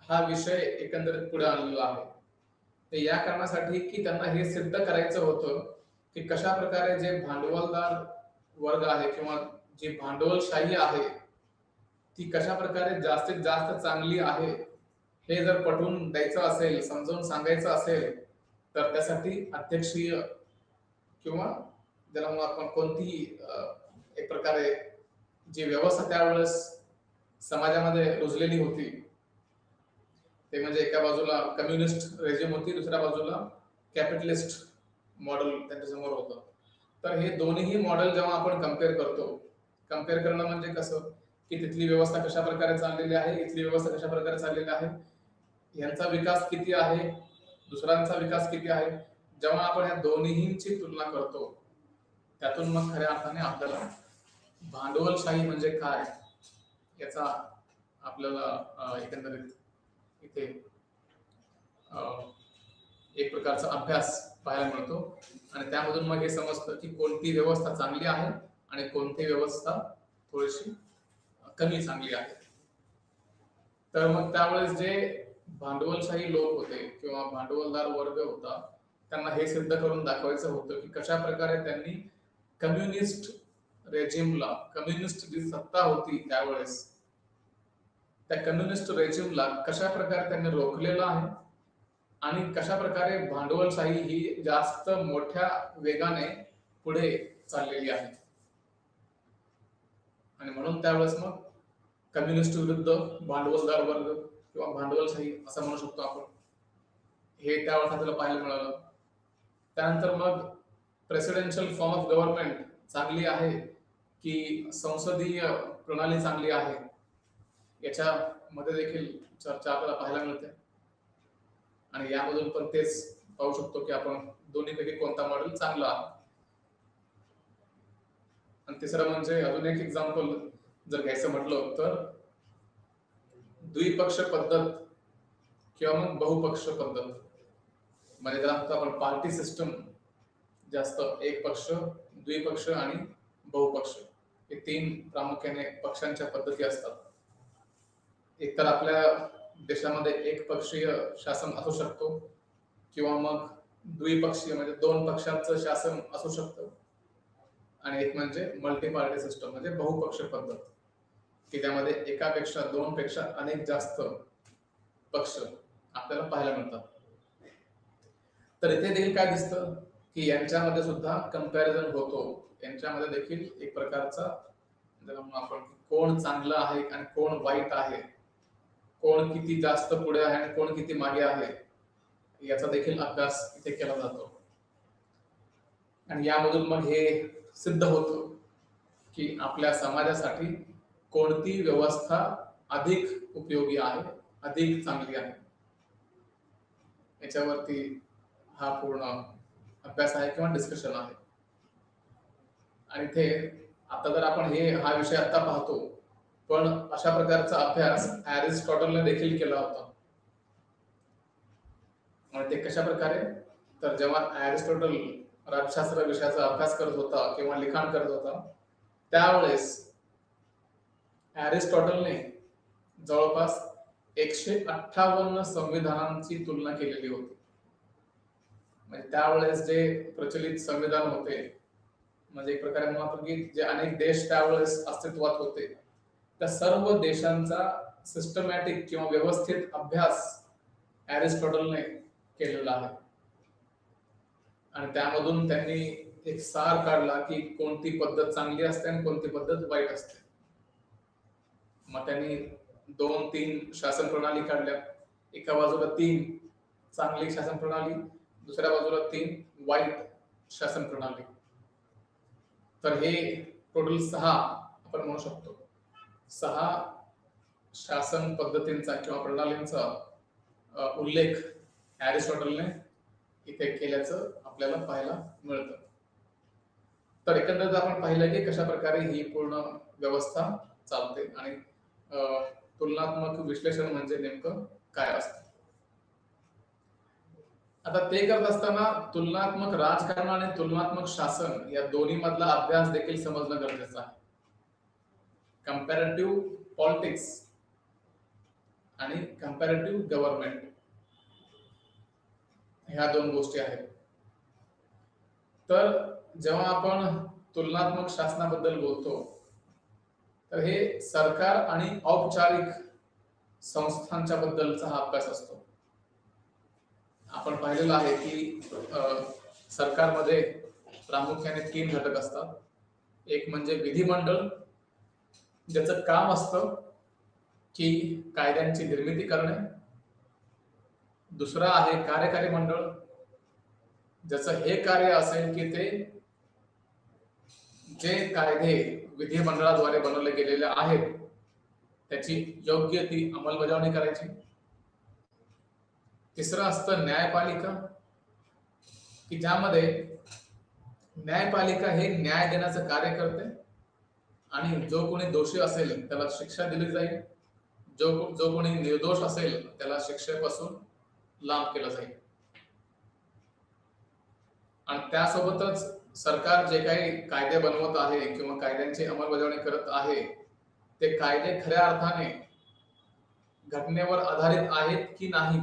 हा विषय एकंदरीत पुढे आणलेला आहे. ते या कारणासाठी की त्यांना हे सिद्ध करायचं होतं की कशा प्रकारे जे भांडवलदार वर्ग आहे किंवा जी भांडवलशाही आहे ती कशा प्रकारे जास्तीत जास्त चांगली आहे, हे जर पटवून द्यायचं असेल, समजावून सांगायचं असेल, तर त्यासाठी अध्यक्षीय किंवा ज्याला मग आपण कोणतीही एक प्रकारे जी व्यवस्था त्यावेळेस समाजामध्ये रुजलेली होती, ते म्हणजे एका बाजूला कम्युनिस्ट रेजिम होती, दुसऱ्या बाजूला कॅपिटलिस्ट मॉडेल त्यांच्या समोर होतं. तर हे दोन्ही मॉडेल जेव्हा आपण कम्पेअर करतो, कम्पेअर करणं म्हणजे कसं की तिथली व्यवस्था कशा प्रकारे चाललेली आहे, इथली व्यवस्था कशा प्रकारे चाललेली आहे, यांचा विकास किती आहे, दुसऱ्यांचा विकास किती आहे, जेव्हा आपण या दोन्हींची तुलना करतो, त्यातून मग खऱ्या अर्थाने आपल्याला भांडवलशाही म्हणजे काय याचा आपल्याला एकंदरीत इथे एक प्रकारचा अभ्यास पाहायला मिळतो. आणि त्यामधून मग हे समजतं की कोणती व्यवस्था चांगली आहे आणि कोणती व्यवस्था थोडीशी कमी चांगली आहे. तर मग त्यावेळेस जे भांडवलशाही लोक होते किंवा भांडवलदार वर्ग होता, त्यांना हे सिद्ध करून दाखवायचं होतं की कशा प्रकारे त्यांनी कम्युनिस्ट रेजिमला, कम्युनिस्ट जी सत्ता होती त्यावेळेस, त्या कम्युनिस्ट रेजिमला कशा प्रकारे त्यांनी रोखलेलं आहे आणि कशा प्रकारे भांडवलशाही ही जास्त मोठ्या वेगाने पुढे चाललेली आहे. आणि म्हणून त्यावेळेस मग कम्युनिस्ट विरुद्ध भांडवलदार वर्ग किंवा भांडवलशाही असं म्हणू शकतो आपण, हे त्यावेळेस आपल्याला पाहायला मिळालं. त्यानंतर मग प्रेसिडेन्शियल फॉर्म ऑफ गव्हर्नमेंट चांगली आहे की संसदीय प्रणाली चांगली आहे, याच्यामध्ये देखील चर्चा आपल्याला पाहायला मिळते. आणि यामधून पण तेच पाहू शकतो की आपण दोन्हीपैकी कोणता मॉडेल चांगला आहे. आणि तिसरं म्हणजे अजून एक एक्झाम्पल जर घ्यायचं म्हटलं तर द्विपक्ष पद्धत किंवा मग बहुपक्ष पद्धत, म्हणजे त्याला म्हणतो आपण पार्टी सिस्टम. जास्त एक पक्ष, द्विपक्ष आणि बहुपक्ष, हे तीन प्रामुख्याने पक्षांच्या पद्धती असतात. एकतर आपल्या देशामध्ये एक पक्षीय शासन असू शकतो किंवा मग द्विपक्षीय म्हणजे दोन पक्षांचं शासन असू शकतं, आणि एक म्हणजे मल्टी पार्टी सिस्टम म्हणजे बहुपक्ष पद्धत, की त्यामध्ये एकापेक्षा दोन पेक्षा अनेक जास्त पक्ष आपल्याला पाहायला मिळतात. तर इथे देखील काय दिसतं की यांच्यामध्ये सुद्धा कंपॅरिझन होतो, यांच्यामध्ये देखील एक प्रकारचा ज्याला म्हणू आपण कोण चांगलं आहे आणि कोण वाईट आहे, कोण किती जास्त पुढे आहे आणि कोण किती मागे आहे, याचा देखील अभ्यास इथे केला जातो. आणि यामधून मग हे सिद्ध होतं की आपल्या समाजासाठी कोणती व्यवस्था अधिक उपयोगी आहे, अधिक चांगली आहे, याच्यावरती हा पूर्ण अभ्यास आहे किंवा डिस्कशन आहे. आणि इथे आता जर आपण हा विषय आता पाहतो, पण अशा प्रकारचा अभ्यास अरिस्टॉटलने देखील केला होता. आणि ते कशा प्रकारे, तर जेव्हा अरिस्टॉटल राज्यशास्त्र विषयाचा अभ्यास करत होता किंवा लिखाण करत होता, त्यावेळेस अरिस्टॉटलने जवळपास 158 संविधानांची तुलना केलेली होती. म्हणजे त्यावेळेस जे प्रचलित संविधान होते, म्हणजे एक प्रकारे म्हणू आपण की जे अनेक देश त्यावेळेस अस्तित्वात होते, त्या सर्व देशांचा सिस्टमॅटिक किंवा व्यवस्थित अभ्यास अरिस्टॉटलने केलेला आहे. आणि त्यामधून त्यांनी एक सार काढला की कोणती पद्धत चांगली असते आणि कोणती पद्धत वाईट असते. मग त्यांनी 2-3 शासन प्रणाली काढल्या. एका बाजूला 3 चांगली शासन प्रणाली, दुसऱ्या बाजूला 3 वाईट शासन प्रणाली. तर हे टोटल 6 आपण म्हणू शकतो. 6 शासन पद्धतींचा किंवा प्रणालींचा उल्लेख अरिस्टॉटलने इथे केल्याचं आपल्याला पाहायला मिळतं. तर एकंदरीत आपण पाहिलं की कशा प्रकारे ही पूर्ण व्यवस्था चालते आणि तुलनात्मक विश्लेषण म्हणजे नेमकं काय असतं. आता ते करत असताना तुलनात्मक राजकारण आणि तुलनात्मक शासन या दोन्ही मधला अभ्यास देखील समजणं गरजेचं आहे. कंपॅरेटिव्ह पॉलिटिक्स आणि कंपॅरेटिव्ह गव्हर्नमेंट ह्या 2 गोष्टी आहेत. तर जेव्हा आपण तुलनात्मक शासनाबद्दल बोलतो, तर हे सरकार आणि औपचारिक संस्थांच्या बद्दलचा हा अभ्यास असतो. आपण पाहिलेलं आहे की सरकारमध्ये प्रामुख्याने 3 घटक असतात. एक म्हणजे विधिमंडळ, ज्याचं काम असतं की कायद्यांची निर्मिती करणे. दुसरा आहे कार्यकारी मंडळ, ज्याचं हे कार्य असेल की ते जे कायदे विधिमंडळाद्वारे बनवले गेलेले आहेत त्याची योग्य ती अंमलबजावणी करायची. तिसरं असतं न्यायपालिका, की ज्यामध्ये न्यायपालिका हे न्याय देण्याचं कार्य करते आणि जो कोणी दोषी असेल त्याला शिक्षा दिली जाईल, जो कोणी निर्दोष असेल त्याला शिक्षेपासून लांब केलं जाईल. आणि त्यासोबतच सरकार जे काही कायदे बनवत आहे किंवा कायद्यांची अंमलबजावणी करत आहे, ते कायदे खऱ्या अर्थाने घटनेवर आधारित आहेत की नाही,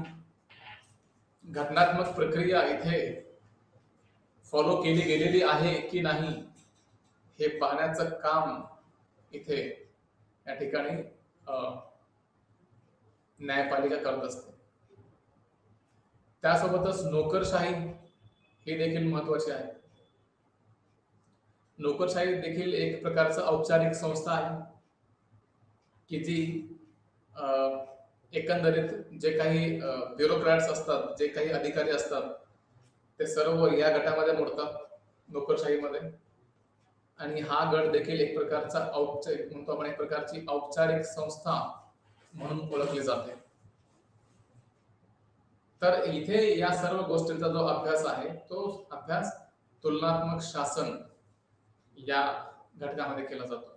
घटनात्मक प्रक्रिया इथे फॉलो केली गेलेली आहे की नाही, हे पाहण्याचं काम इथे या ठिकाणी न्यायपालिका करत असते. त्यासोबतच नोकरशाही ही देखील महत्वाची आहे. नोकरशाही देखील एक प्रकारचं औपचारिक संस्था आहे की जी एकंदरीत जे काही ब्युरोक्रॅट्स असतात, जे काही अधिकारी असतात, ते सर्व या गटामध्ये मोडतात नोकरशाहीमध्ये. आणि हा गट देखील एक प्रकारचा औपचारिक म्हणतो आपण, एक प्रकारची औपचारिक संस्था म्हणून ओळखली जाते. तर इथे या सर्व गोष्टींचा जो अभ्यास आहे तो अभ्यास तुलनात्मक शासन या घटकामध्ये केला जातो.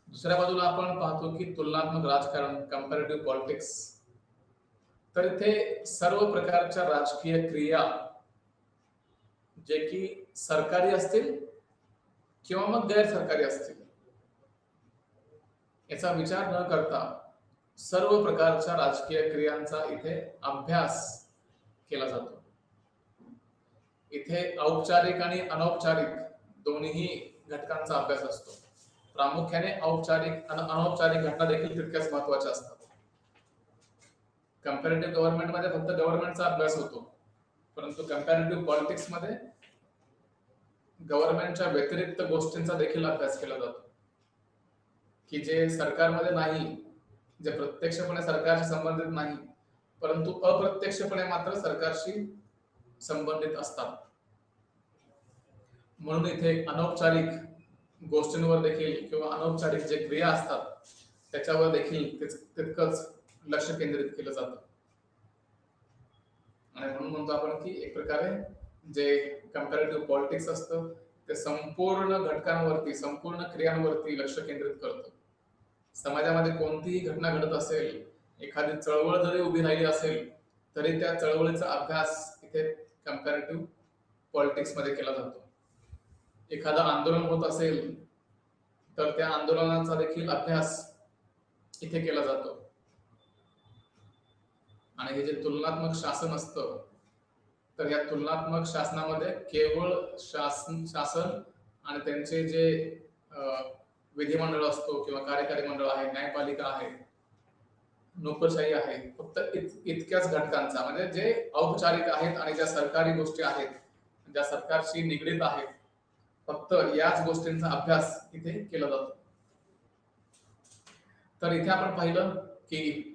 दुसऱ्या बाजूला आपण पाहतो की तुलनात्मक राजकारण, कंपॅरेटिव्ह पॉलिटिक्स. तर इथे सर्व प्रकारच्या राजकीय क्रिया जे की सरकारी असतील किंवा मग गैर सरकारी असतील, याचा विचार न करता सर्व प्रकारच्या राजकीय क्रियांचा इथे अभ्यास केला जातो. इथे औपचारिक आणि अनौपचारिक दोन्ही घटकांचा अभ्यास असतो. प्रामुख्याने औपचारिक आणि अनौपचारिक घटना देखील तितक्याच महत्वाच्या असतात. कंपॅरेटिव्ह गव्हर्नमेंट मध्ये फक्त गव्हर्नमेंटचा अभ्यास होतो, परंतु कंपॅरेटिव्ह पॉलिटिक्स मध्ये गव्हर्नमेंटच्या व्यतिरिक्त गोष्टींचा देखील अभ्यास केला जातो, की जे सरकारमध्ये नाही, जे प्रत्यक्षपणे सरकारशी संबंधित नाही, परंतु अप्रत्यक्षपणे मात्र सरकारशी संबंधित असतात. म्हणून इथे अनौपचारिक गोष्टींवर देखील किंवा अनौपचारिक जे क्रिया असतात त्याच्यावर देखील तितकंच लक्ष केंद्रित केलं जातं. आणि म्हणून म्हणतो आपण की एक प्रकारे जे कंपॅरेटिव्ह पॉलिटिक्स असतं ते संपूर्ण घटकांवरती, संपूर्ण क्रियांवरती लक्ष केंद्रित करतं. समाजामध्ये कोणतीही घटना घडत असेल, एखादी चळवळ जरी उभी राहिली असेल, तरी त्या चळवळीचा अभ्यास इथे कंपॅरेटिव्ह पॉलिटिक्स मध्ये केला जातो. एखादं आंदोलन होत असेल तर त्या आंदोलनाचा देखील अभ्यास इथे केला जातो. आणि हे जे तुलनात्मक शासन असतं, तर या तुलनात्मक शासनामध्ये केवळ शासन आणि त्यांचे जे विधिमंडळ असतो किंवा कार्यकारी मंडळ आहे, न्यायपालिका आहे, नोकरशाही आहे, फक्त इतक्याच घटकांचा, म्हणजे जे औपचारिक आहेत आणि ज्या सरकारी गोष्टी आहेत, ज्या सरकारशी निगडीत आहेत, फक्त याच गोष्टींचा अभ्यास इथे केला जातो. तर इथे आपण पाहिलं की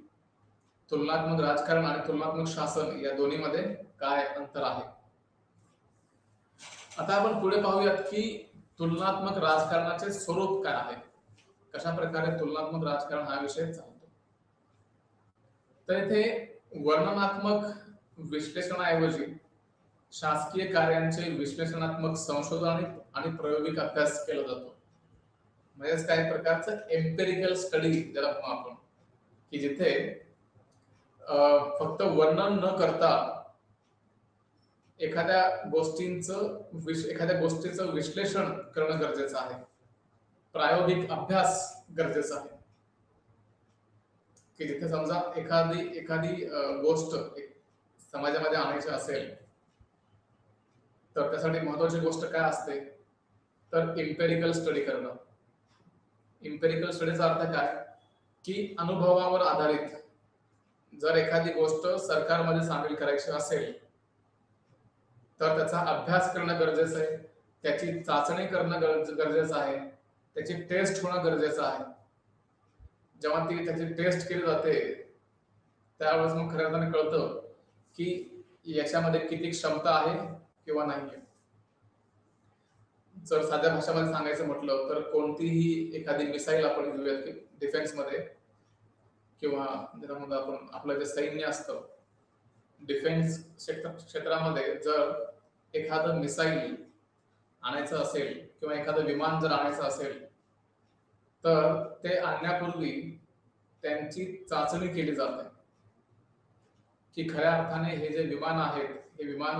तुलनात्मक राजकारण आणि तुलनात्मक शासन या दोन्हीमध्ये काय अंतर आहे. आता आपण पुढे पाहूयात की तुलनात्मक राजकारणाचे स्वरूप काय आहे, कशा प्रकारे तुलनात्मक राजकारण हा विषय चालतो. तर इथे वर्णनात्मक विश्लेषणाऐवजी शासकीय कार्यांचे विश्लेषणात्मक संशोधन आणि प्रायोगिक अभ्यास केला जातो. म्हणजे काही प्रकारचं एम्पेरिकल स्टडी ज्याला म्हणू आपण, की जिथे फक्त वर्णन न करता एखाद्या गोष्टीचं विश्लेषण करणं गरजेचं आहे, प्रायोगिक अभ्यास गरजेचा आहे. की जिथे समजा एखादी गोष्ट समाजामध्ये आणायची असेल, तर त्यासाठी महत्वाची गोष्ट काय असते, तर इम्पेरिकल स्टडी करणं. इम्पेरिकल स्टडीचा अर्थ काय, की अनुभवावर आधारित जर एखादी गोष्ट सरकारमध्ये सामील करायची असेल तर त्याचा अभ्यास करणं गरजेचं आहे, त्याची चाचणी करणं गरजेचं आहे, त्याची टेस्ट होणं गरजेचं आहे. जेव्हा त्याची टेस्ट केली जाते त्यावेळेस मग खऱ्या अर्थाने कळतं की याच्यामध्ये किती क्षमता आहे किंवा नाही. जर साध्या भाषेमध्ये सांगायचं म्हटलं तर कोणतीही एखादी मिसाईल आपण घेऊयात की डिफेन्स मध्ये किंवा ज्यामध्ये आपण आपलं जे सैन्य असतं डिफेन्स क्षेत्रामध्ये, जर एखादं मिसाईल आणायचं असेल किंवा एखादं विमान जर आणायचं असेल तर ते आणण्यापूर्वी त्यांची चाचणी केली जाते की खऱ्या अर्थाने हे जे विमान आहेत, हे विमान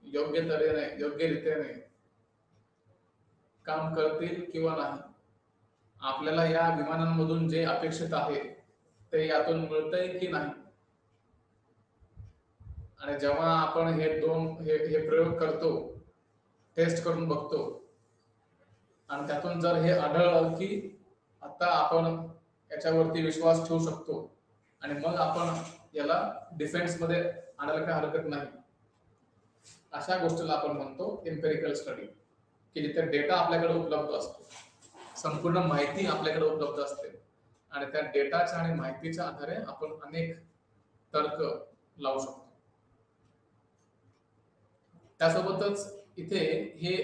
योग्यरीत्याने काम करतील किंवा नाही, आपल्याला या विमानांमधून जे अपेक्षित आहे ते यातून मिळतंय की नाही. आणि जेव्हा आपण हे प्रयोग करतो, टेस्ट करून बघतो आणि त्यातून जर हे आढळलं की आता आपण याच्यावरती विश्वास ठेवू शकतो आणि मग आपण याला डिफेन्स मध्ये आणायला काही हरकत नाही, अशा गोष्टीला आपण म्हणतो एम्पेरिकल स्टडी, की जिथे डेटा आपल्याकडे उपलब्ध असतो, संपूर्ण माहिती आपल्याकडे उपलब्ध असते आणि त्या डेटाच्या आणि माहितीच्या आधारे आपण अनेक तर्क लावू शकतो. त्यासोबतच इथे हे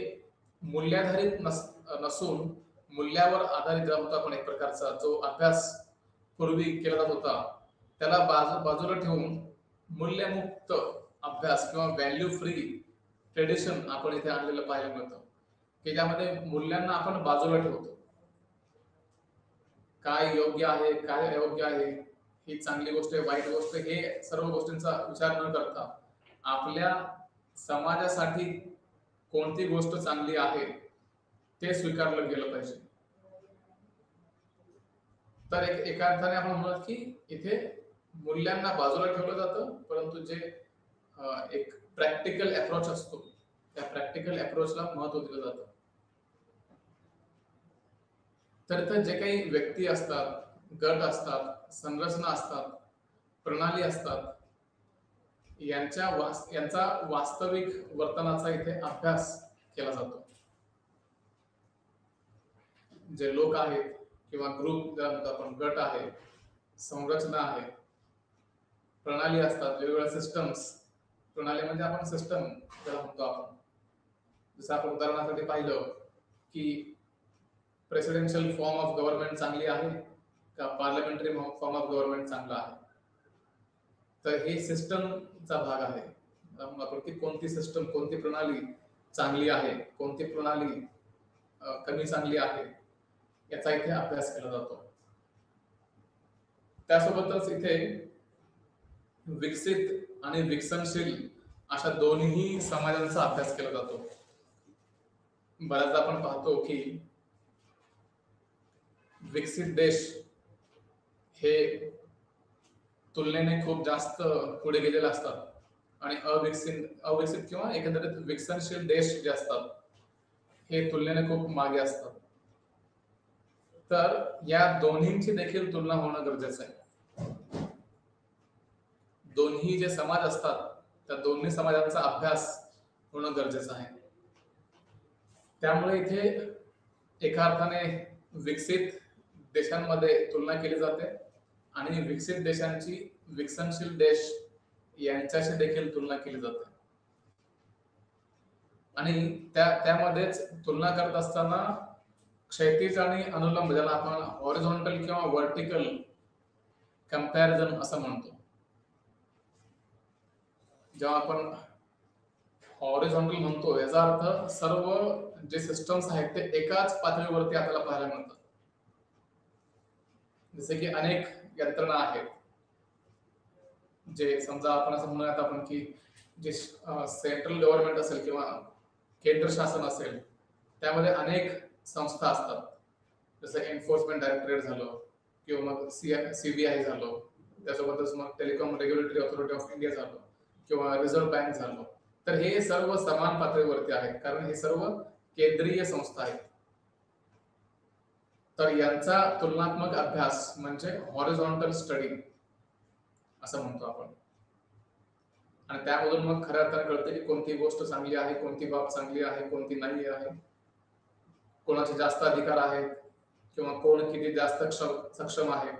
मूल्याधारित नसून मूल्यावर आधारित होता. आपण एक प्रकारचा जो अभ्यास पूर्वी केला जात होता त्याला बाजूला ठेवून मूल्यमुक्त अभ्यास किंवा व्हॅल्यू फ्री ट्रेडिशन आपण इथे आणलेलं पाहायला मिळतं, की ज्यामध्ये मूल्यांना आपण बाजूला ठेवतो. काय योग्य आहे, काय अयोग्य आहे, ही चांगली गोष्ट आहे, वाईट गोष्ट आहे, हे सर्व गोष्टींचा विचार न करता आपल्या समाजासाठी कोणती गोष्ट चांगली आहे ते स्वीकारलं गेलं पाहिजे. तर एका अर्थाने आपण म्हणूयात की इथे मूल्यांना बाजूला ठेवलं जातं, परंतु जे एक प्रॅक्टिकल अप्रोच असतो त्या प्रॅक्टिकल अप्रोचला महत्व दिलं जातं. तर जे काही व्यक्ती असतात, गट असतात, संरचना असतात, प्रणाली असतात, यांचा वास्तविक वर्तनाचा इथे अभ्यास केला जातो. जे लोक आहेत किंवा ग्रुप ज्याला म्हणतो आपण, गट आहे, संरचना आहे, प्रणाली असतात, वेगवेगळ्या सिस्टम्स. प्रणाली म्हणजे आपण सिस्टम ज्याला म्हणतो आपण, जसं आपण उदाहरणासाठी पाहिलं की प्रेसिडेन्शियल फॉर्म ऑफ गव्हर्नमेंट चांगली आहे का पार्लमेंटरी फॉर्म ऑफ गव्हर्नमेंट चांगला आहे. तर हे सिस्टमचा भाग आहे. आपण की कोणती सिस्टम, कोणती प्रणाली चांगली आहे, कोणती प्रणाली कमी चांगली आहे, याचा इथे अभ्यास केला जातो. त्यासोबतच इथे विकसित आणि विकसनशील अशा दोन्ही समाजांचा अभ्यास केला जातो. बऱ्याचदा आपण पाहतो की विकसित देश हे तुलनेने खूप जास्त पुढे गेलेले असतात आणि अविकसित किंवा एकंदरीत विकसनशील देश जे असतात हे तुलनेने खूप मागे असतात. तर या दोन्हींची देखील तुलना होणं गरजेचं आहे. दोन्ही जे समाज असतात त्या दोन्ही समाजांचा अभ्यास होणं गरजेचं आहे. त्यामुळे इथे एका अर्थाने विकसित देशांमध्ये तुलना केली जाते आणि विकसित देशांची विकसनशील देश यांच्याशी देखील तुलना केली जाते. आणि त्यामध्येच तुलना करत असताना क्षैतिज आणि अनुलंब, ज्याला आपण हॉरिझॉन्टल किंवा व्हर्टिकल कंपॅरिझन असं म्हणतो. जेव्हा आपण हॉरिझॉन्टल म्हणतो याचा अर्थ सर्व जे सिस्टम्स आहेत ते एकाच पातळीवरती आपल्याला पाहायला मिळतात. जसे की अनेक यंत्रणा आहेत, जे समजा आपण असं म्हणूयात आपण की जे सेंट्रल गव्हर्नमेंट असेल किंवा केंद्र शासन असेल त्यामध्ये अनेक संस्था असतात. जसं एन्फोर्समेंट डायरेक्टरेट झालं किंवा मग CBI झालं, त्यासोबतच मग telecom regulatory authority of India झालं किंवा रिझर्व्ह बँक झालं. तर हे सर्व समान पातळीवरती आहेत कारण हे सर्व केंद्रीय संस्था आहेत. तर यांचा तुलनात्मक अभ्यास म्हणजे हॉरिझॉन्टल स्टडी असं म्हणतो आपण. आणि त्यामधून मग खऱ्या अर्थाने कळतं की कोणती गोष्ट चांगली आहे, कोणती बाब चांगली आहे, कोणती नाही आहे, कोणाचे जास्त अधिकार आहेत किंवा कोण किती जास्त सक्षम आहे,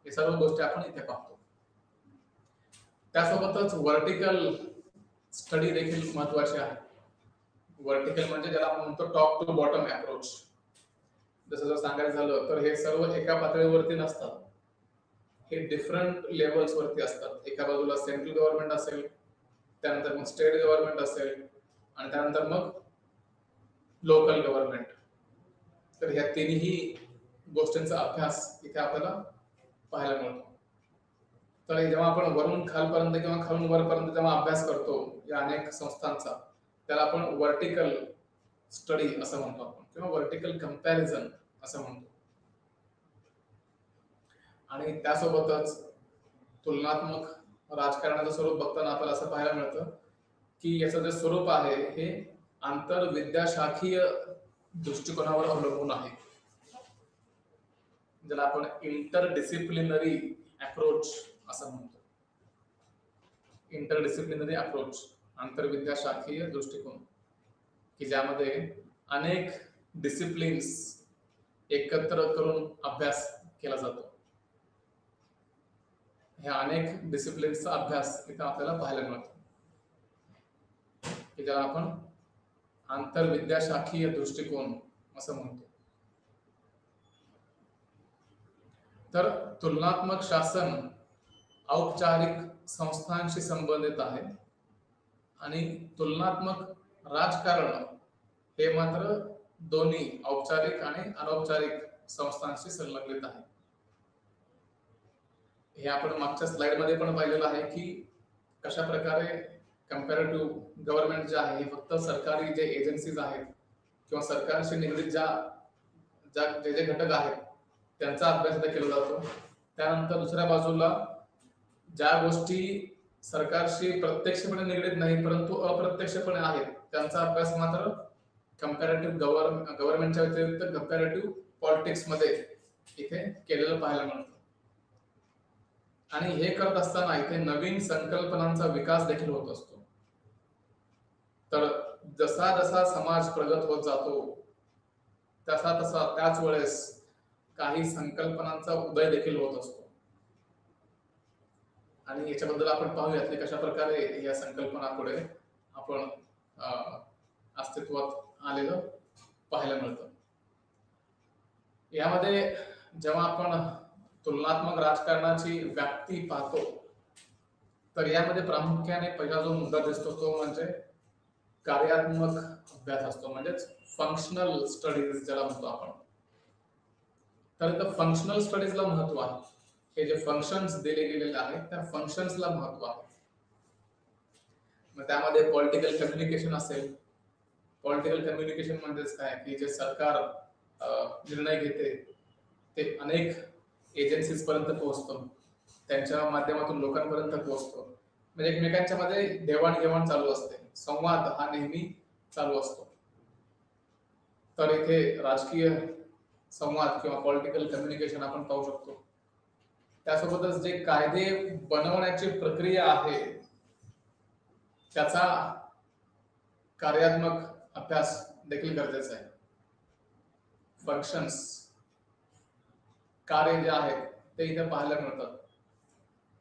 हे सर्व गोष्टी आपण इथे पाहतो. त्यासोबतच व्हर्टिकल स्टडी देखील महत्वाची आहे. व्हर्टिकल म्हणजे ज्याला आपण म्हणतो टॉप टू बॉटम अप्रोच. जसं जर सांगायचं झालं तर हे सर्व एका पातळीवरती नसतात, हे डिफरंट लेवल्स वरती असतात. एका बाजूला सेंट्रल गव्हर्नमेंट असेल, त्यानंतर मग स्टेट गव्हर्नमेंट असेल आणि त्यानंतर मग लोकल गव्हर्नमेंट. तर ह्या तिन्ही गोष्टींचा अभ्यास इथे आपल्याला पाहायला मिळतो. तर जेव्हा आपण वरून खालपर्यंत किंवा खालून वरपर्यंत जेव्हा अभ्यास करतो या अनेक संस्थांचा, त्याला आपण व्हर्टिकल स्टडी असं म्हणतो आपण किंवा व्हर्टिकल कंपॅरिझन असं म्हणतो. आणि त्यासोबतच तुलनात्मक राजकारणाचं स्वरूप बघताना आपल्याला असं पाहायला मिळतं की याचं जे स्वरूप आहे हे आंतरविद्याशाखीय दृष्टिकोनावर अवलंबून आहे, ज्याला आपण इंटरडिसिप्लिनरी अप्रोच असं म्हणतो. इंटरडिसिप्लिनरी अप्रोच, आंतरविद्याशाखीय दृष्टिकोन, की ज्यामध्ये अनेक डिसिप्लिन्स एकत्र करून अभ्यास केला जातो. ह्या अनेक डिसिप्लिन्सचा अभ्यास इथं आपल्याला पाहायला मिळतो, की ज्याला आपण आंतरविद्याशाखीय दृष्टिकोन असं म्हणतो. तर तुलनात्मक शासन औपचारिक संस्थांशी संबंधित आहे आणि तुलनात्मक राजकारण हे मात्र दोन्ही औपचारिक आणि अनौपचारिक संस्थांशी संलग्नित आहे. हे आपण मागच्या स्लाइड मध्ये पण पाहिलेलं आहे की कशा प्रकारे कंपॅरेटिव्ह गव्हर्नमेंट जे आहे हे फक्त सरकारी जे एजन्सीज आहेत किंवा सरकारशी निगडीत जे जे घटक आहेत त्यांचा अभ्यास केला जातो. त्यानंतर दुसऱ्या बाजूला ज्या गोष्टी सरकारशी प्रत्यक्षपणे निगडीत नाही परंतु अप्रत्यक्षपणे आहेत त्यांचा अभ्यास मात्र कंपॅरेटिव्ह गव्हर्नमेंटच्या व्यतिरिक्त कंपॅरेटिव्ह पॉलिटिक्स मध्ये इथे केलेलं पाहायला मिळतं. आणि हे करत असताना इथे नवीन संकल्पनांचा विकास देखील होत असतो. तर जसा जसा समाज प्रगत होत जातो तसा तसा त्याच वेळेस काही संकल्पनांचा उदय देखील होत असतो. आणि याच्याबद्दल आपण पाहूयात की कशा प्रकारे या संकल्पना पुढे आपण अस्तित्वात आलेलं पाहायला मिळतं. यामध्ये जेव्हा आपण तुलनात्मक राजकारणाची व्याप्ती पाहतो तर यामध्ये प्रामुख्याने पहिला जो मुद्दा दिसतो तो म्हणजे कार्यात्मक अभ्यास असतो, म्हणजेच फंक्शनल स्टडीज ज्याला म्हणतो आपण. तर इथं फंक्शनल स्टडीजला महत्व आहे. हे जे फंक्शन्स दिले गेलेले आहेत त्या फंक्शन्सला महत्व आहे. मग त्यामध्ये पॉलिटिकल कम्युनिकेशन असेल. पॉलिटिकल कम्युनिकेशन म्हणजेच काय की जे सरकार निर्णय घेते ते अनेक एजन्सीज पर्यंत पोहोचतो, त्यांच्या माध्यमातून लोकांपर्यंत पोहोचतो. म्हणजे एकमेकांच्या मध्ये देवाणघेवाण चालू असते, संवाद हा नेहमी चालू असतो. तर इथे राजकीय संवाद किंवा पॉलिटिकल कम्युनिकेशन आपण पाहू शकतो. त्यासोबतच जे कायदे बनवण्याची प्रक्रिया आहे त्याचा कार्यात्मक अभ्यास देखील गरजेचा आहे. फंक्शन्स कार्य जे आहेत ते इथे पाहायला मिळतात.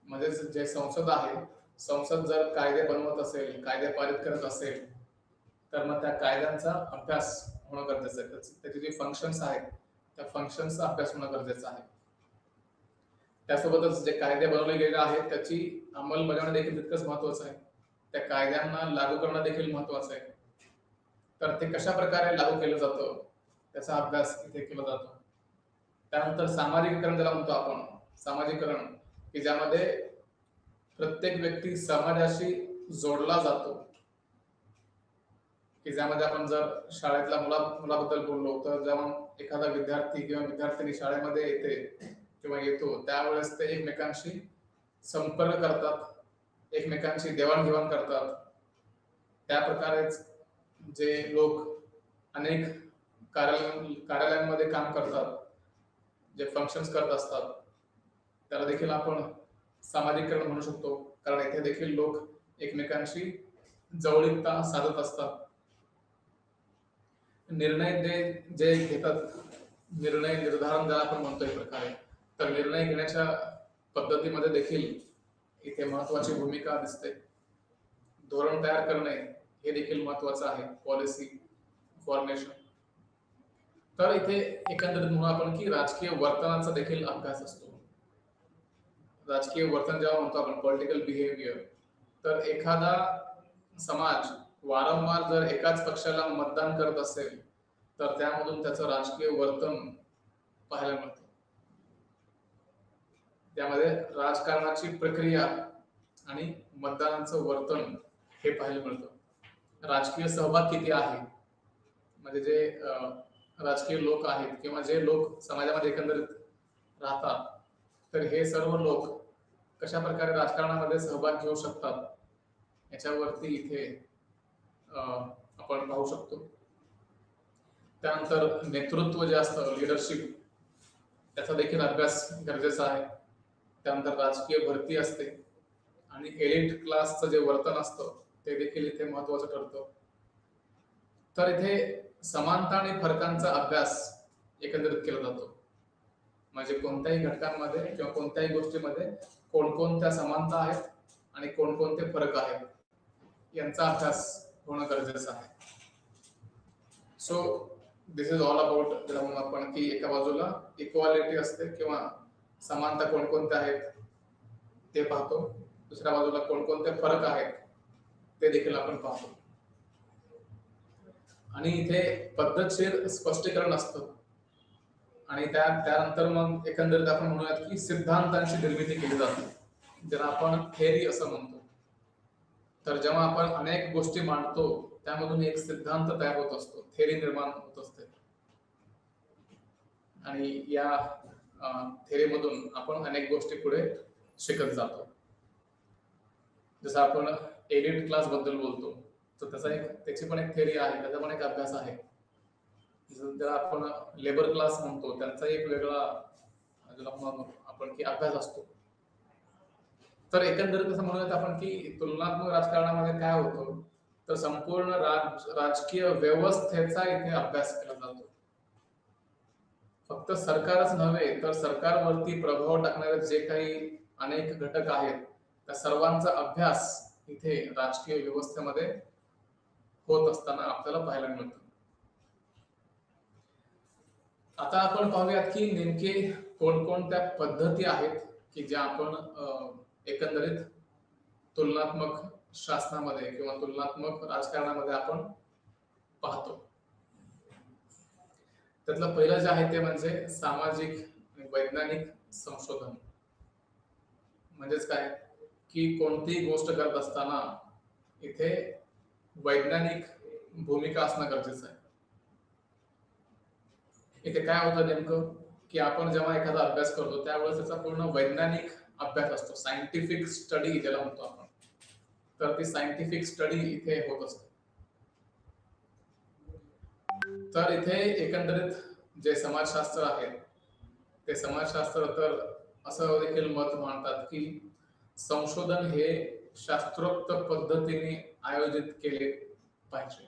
म्हणजे जे संसद आहे, संसद जर कायदे बनवत असेल, कायदे पारित करत असेल, तर मग त्या कायद्यांचा अभ्यास होणं गरजेचं आहे. त्याचे जे फंक्शन्स आहेत त्या फंक्शन्सचा अभ्यास होणं गरजेचं आहे. त्यासोबतच जे कायदे बनवले गेले आहेत त्याची अंमलबजावणी देखील तितकंच महत्वाचं आहे. त्या कायद्यांना लागू करणं देखील महत्वाचं आहे. तर ते कशा प्रकारे लागू केलं जातं त्याचा अभ्यास इथे केला जातो. त्यानंतर सामाजिकीकरण ज्याला म्हणतो आपण, सामाजिकरण की ज्यामध्ये प्रत्येक व्यक्ती समाजाशी जोडला जातो. की ज्यामध्ये आपण जर शाळेतल्या मुलाबद्दल बोललो तर जेव्हा एखादा विद्यार्थी किंवा विद्यार्थिनी शाळेमध्ये येते किंवा येतो त्यावेळेस ते एकमेकांशी संपर्क करतात, एकमेकांशी देवाणघेवाण करतात. त्या प्रकारेच जे लोक अनेक कार्यालयांमध्ये काम करतात, जे फंक्शन्स करत असतात, त्याला देखील आपण सामाजिकरण म्हणू शकतो. कारण इथे देखील लोक एकमेकांशी जवळीकता साधत असतात. निर्णय जे घेतात, निर्णय निर्धारण ज्याला आपण म्हणतो एक प्रकारे, तर निर्णय घेण्याच्या पद्धतीमध्ये देखील इथे महत्वाची भूमिका दिसते. धोरण तयार करणे हे देखील महत्वाचं आहे, पॉलिसी फॉर्मेशन. तर इथे एकंदरीत म्हणू आपण की राजकीय वर्तनाचा देखील अभ्यास असतो. राजकीय वर्तन जेव्हा म्हणतो आपण पॉलिटिकल बिहेवियर, तर एखादा समाज वारंवार जर एकाच पक्षाला मतदान करत असेल तर त्यामधून त्याचं राजकीय वर्तन पाहायला मिळतं. त्यामध्ये राजकारणाची प्रक्रिया आणि मतदानाचं वर्तन हे पाहायला मिळतं. राजकीय सहभाग किती आहे, म्हणजे जे राजकीय लोक आहेत किंवा जे लोक समाजामध्ये एकंदरीत राहतात, तर हे सर्व लोक कशा प्रकारे राजकारणामध्ये सहभाग घेऊ शकतात याच्यावरती इथे आपण पाहू शकतो. त्यानंतर नेतृत्व जे असतं, लीडरशिप, त्याचा देखील अभ्यास गरजेचा आहे. त्यानंतर राजकीय भरती असते आणि एलिट क्लासचं जे वर्तन असतं ते देखील इथे महत्वाचं ठरतं. तर इथे समानता आणि फरकांचा अभ्यास एकंदरीत केला जातो. म्हणजे कोणत्याही घटकांमध्ये किंवा कोणत्याही गोष्टीमध्ये कोणकोणत्या समानता आहेत आणि कोणकोणते फरक आहेत यांचा अभ्यास होणं गरजेचं आहे. So this is all about आपण की एका बाजूला इक्वालिटी असते किंवा समानता कोणकोणत्या आहेत ते पाहतो, दुसऱ्या बाजूला कोणकोणते फरक आहेत ते देखील आपण पाहतो. आणि इथे पद्धतशीर स्पष्टीकरण असतं आणि त्यानंतर मग एकंदरीत आपण म्हणूयात की सिद्धांतांची निर्मिती केली जाते, ज्याला आपण थेअरी असं म्हणतो. तर जेव्हा आपण अनेक गोष्टी मांडतो त्यामधून एक सिद्धांत तयार होत असतो, थेअरी निर्माण होत असते आणि या थेअरीमधून आपण अनेक गोष्टी पुढे शिकत जातो. जसं आपण एलिट क्लास बद्दल बोलतो तर त्याची पण एक थेअरी आहे, त्याचा पण एक अभ्यास आहे. ज्याला आपण लेबर क्लास म्हणतो त्यांचा एक वेगळा आपण की अभ्यास असतो. तर एकंदरीत असं म्हणूयात आपण की तुलनात्मक राजकारणामध्ये काय होतं, तर संपूर्ण राजकीय व्यवस्थेचा इथे अभ्यास केला जातो. फक्त सरकारच नव्हे तर सरकारवरती प्रभाव टाकणारे जे काही अनेक घटक आहेत त्या सर्वांचा अभ्यास इथे राजकीय व्यवस्थेमध्ये होत असताना आपल्याला पाहायला मिळतो. आता आपण पाहूयात की नेमके कोणकोणत्या पद्धती आहेत की ज्या आपण एकंदरीत तुलनात्मक शासनामध्ये किंवा तुलनात्मक राजकारणामध्ये आपण पाहतो. त्यातलं पहिलं जे आहे ते म्हणजे सामाजिक आणि वैज्ञानिक संशोधन. म्हणजेच काय की कोणतीही गोष्ट करत असताना इथे वैज्ञानिक भूमिका असणं गरजेचं आहे. इथे काय होतं नेमकं की आपण जेव्हा एखादा अभ्यास करतो त्यावेळेस त्याचा पूर्ण वैज्ञानिक अभ्यास असतो, सायंटिफिक स्टडी ज्याला म्हणतो आपण. तर ती सायंटिफिक स्टडी इथे होत असते. तर इथे एकंदरीत जे समाजशास्त्र आहे ते समाजशास्त्र तर असं देखील मत मांडतात की संशोधन हे शास्त्रोक्त पद्धतीने आयोजित केले पाहिजे.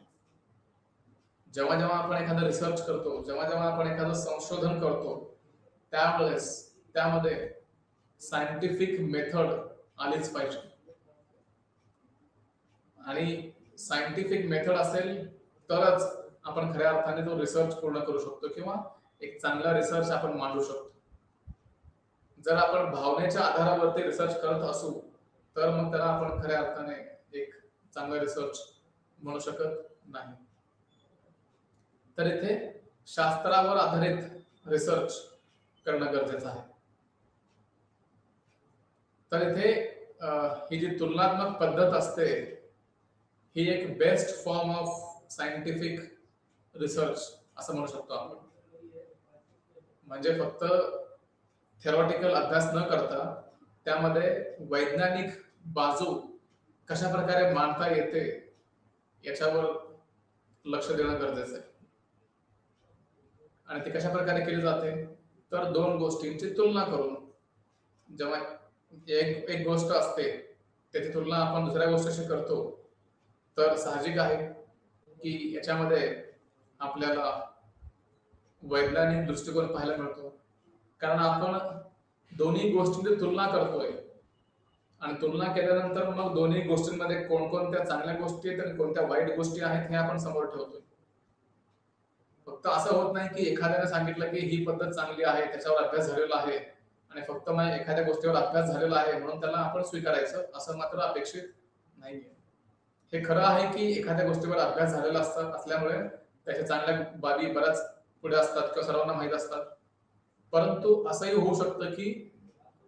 जेव्हा जेव्हा आपण एखादा रिसर्च करतो, जेव्हा जेव्हा आपण एखादं संशोधन करतो, त्यावेळेस त्यामध्ये सायंटिफिक मेथड आलीच पाहिजे. आणि सायंटिफिक मेथड असेल तरच आपण खऱ्या अर्थाने तो रिसर्च पूर्ण करू शकतो किंवा एक चांगला रिसर्च आपण मांडू शकतो. जर आपण भावनेच्या आधारावरती रिसर्च करत असू तर मग त्याला आपण खऱ्या अर्थाने एक चांगला रिसर्च म्हणू शकत नाही. तर इथे शास्त्रावर आधारित रिसर्च करणं गरजेचं आहे. तर इथे ही जी तुलनात्मक पद्धत असते ही एक best form of scientific research असं म्हणू शकतो आपण. म्हणजे फक्त थेरॉटिकल अभ्यास न करता त्यामध्ये वैज्ञानिक बाजू कशा प्रकारे मांडता येते याच्यावर लक्ष देणं गरजेचं आहे. आणि ती कशा प्रकारे केली जाते तर दोन गोष्टींची तुलना करून. जेव्हा एक गोष्ट असते त्याची तुलना आपण दुसऱ्या गोष्टीशी करतो तर साहजिक आहे की याच्यामध्ये आपल्याला वैज्ञानिक दृष्टिकोन पाहायला मिळतो. कारण आपण दोन्ही गोष्टींची तुलना करतोय आणि तुलना केल्यानंतर मग दोन्ही गोष्टींमध्ये कोणकोणत्या चांगल्या गोष्टी आहेत आणि कोणत्या वाईट गोष्टी आहेत हे आपण समोर ठेवतोय. फक्त असं होत नाही की एखाद्याने सांगितलं की ही पद्धत चांगली आहे, त्याच्यावर अभ्यास झालेला आहे आणि फक्त मग एखाद्या गोष्टीवर अभ्यास झालेला आहे म्हणून त्याला आपण स्वीकारायचं असं मात्र अपेक्षित नाहीये. हे खरं आहे की एखाद्या गोष्टीवर अभ्यास झालेला असल्यामुळे त्याच्या चांगल्या बाबी बऱ्याच पुढे असतात किंवा सर्वांना माहीत असतात. परंतु असंही होऊ शकतं की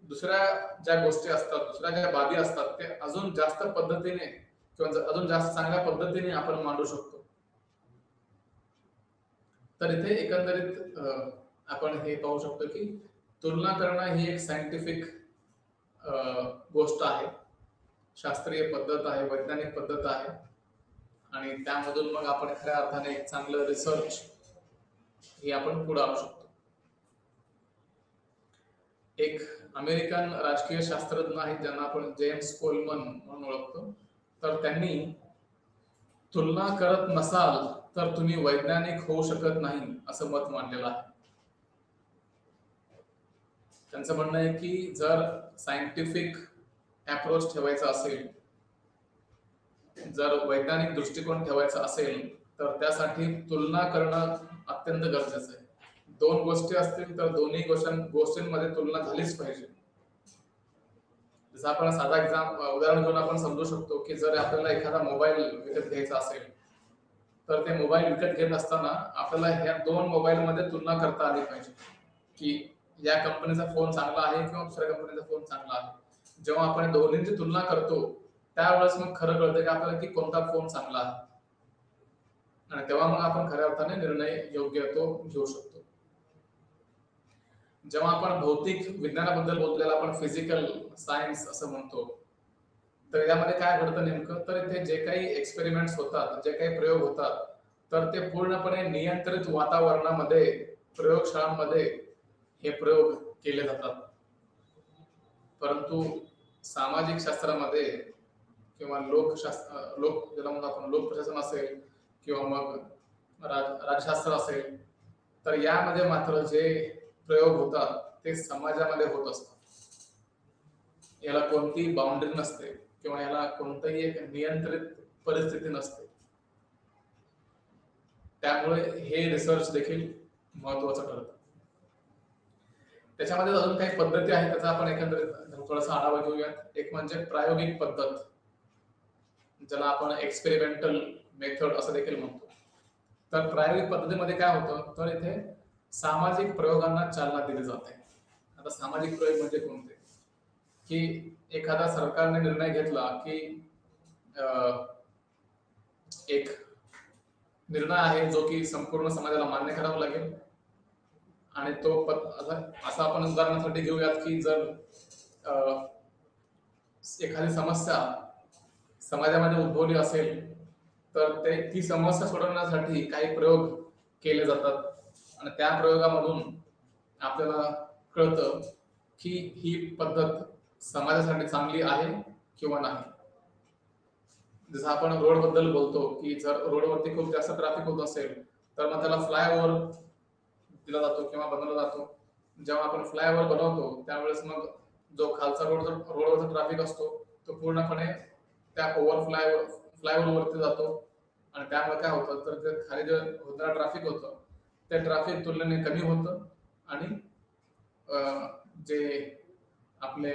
दुसऱ्या ज्या गोष्टी असतात, दुसऱ्या ज्या बाबी असतात ते अजून जास्त पद्धतीने किंवा अजून जास्त चांगल्या पद्धतीने आपण मांडू शकतो. तर इथे एकंदरीत आपण हे पाहू शकतो की तुलना करणं ही एक सायंटिफिक गोष्ट आहे, शास्त्रीय पद्धत आहे, वैज्ञानिक पद्धत आहे आणि त्यामधून मग आपण खऱ्या अर्थाने एक चांगलं रिसर्च हे आपण पुढे आणू शकतो. एक अमेरिकन राजकीय शास्त्रज्ञ आहेत ज्यांना आपण जेम्स कोलमन म्हणून ओळखतो. तर त्यांनी तुलना करत नसाल तर तुम्ही वैज्ञानिक होऊ शकत नाही असं मत मांडलेलं आहे. त्यांचं म्हणणं आहे की जर सायंटिफिक अप्रोच ठेवायचा असेल, जर वैज्ञानिक दृष्टिकोन ठेवायचा असेल तर त्यासाठी तुलना करणं अत्यंत गरजेचं आहे. दोन गोष्टी असतील तर दोन्ही गोष्टींमध्ये तुलना झालीच पाहिजे. जसं आपण साधा उदाहरण घेऊन आपण समजू शकतो की जर आपल्याला एखादा मोबाईल विकत घ्यायचा असेल तर ते मोबाईल विकत घेत असताना आपल्याला ह्या दोन मोबाईल मध्ये तुलना करता आली पाहिजे की या कंपनीचा फोन चांगला आहे किंवा दुसऱ्या कंपनीचा फोन चांगला आहे. जेव्हा आपण दोन्हींची तुलना करतो त्यावेळेस मग खरं कळतं की आपल्याला की कोणता फोन चांगला आहे आणि तेव्हा मग आपण खऱ्या अर्थाने निर्णय योग्य तो घेऊ शकतो. जेव्हा आपण भौतिक विज्ञानाबद्दल बोललेला आपण फिजिकल सायन्स असं म्हणतो तर यामध्ये काय घडतं नेमकं तर इथे जे काही एक्सपेरिमेंट्स होतात, जे काही प्रयोग होतात तर ते पूर्णपणे नियंत्रित वातावरणामध्ये प्रयोगशाळांमध्ये हे प्रयोग केले जातात. परंतु सामाजिक शास्त्रामध्ये किंवा ज्याला म्हणतो आपण लोक प्रशासन असेल किंवा मग राजशास्त्र असेल तर यामध्ये मात्र जे प्रयोग होतात ते समाजामध्ये होत असतात. याला कोणतीही बाउंड्री नसते किंवा याला कोणतंही एक नियंत्रित परिस्थिती नसते. त्यामुळे हे रिसर्च देखील महत्वाचं ठरतं. त्याच्यामध्ये अजून काही पद्धती आहेत त्याचा आपण एकंदरीत थोडासा आढावा घेऊयात. एक म्हणजे प्रायोगिक पद्धत. ज्याला आपण एक्सपेरिमेंटल मेथड असं देखील म्हणतो. तर प्रायोगिक पद्धतीमध्ये काय होतं, तर इथे सामाजिक प्रयोगांना चालना दिली जाते. आता सामाजिक प्रयोग म्हणजे कोणते, की एखादा सरकारने निर्णय घेतला की एक निर्णय आहे जो की संपूर्ण समाजाला मान्य करावा लागेल आणि तो असं आपण उदाहरणासाठी घेऊयात की जर एखादी समस्या समाजामध्ये उद्भवली असेल तर ती समस्या सोडवण्यासाठी काही प्रयोग केले जातात आणि त्या प्रयोगामधून आपल्याला कळतं की ही पद्धत समाजासाठी चांगली आहे किंवा नाही. जसं आपण रोड बद्दल बोलतो की जर रोडवरती खूप जास्त ट्रॅफिक होत असेल तर मग त्याला फ्लायओव्हर दिला जातो किंवा बनवला जातो. जेव्हा आपण फ्लायओव्हर बनवतो त्यावेळेस मग जो खालचा रोडवरचा ट्रॅफिक असतो तो पूर्णपणे त्या फ्लायओव्हर वरती जातो आणि त्यामुळे काय होतं तर ते खाली जे होणारं ट्रॅफिक होतं ते ट्रॅफिक तुलनेने कमी होतं आणि जे आपले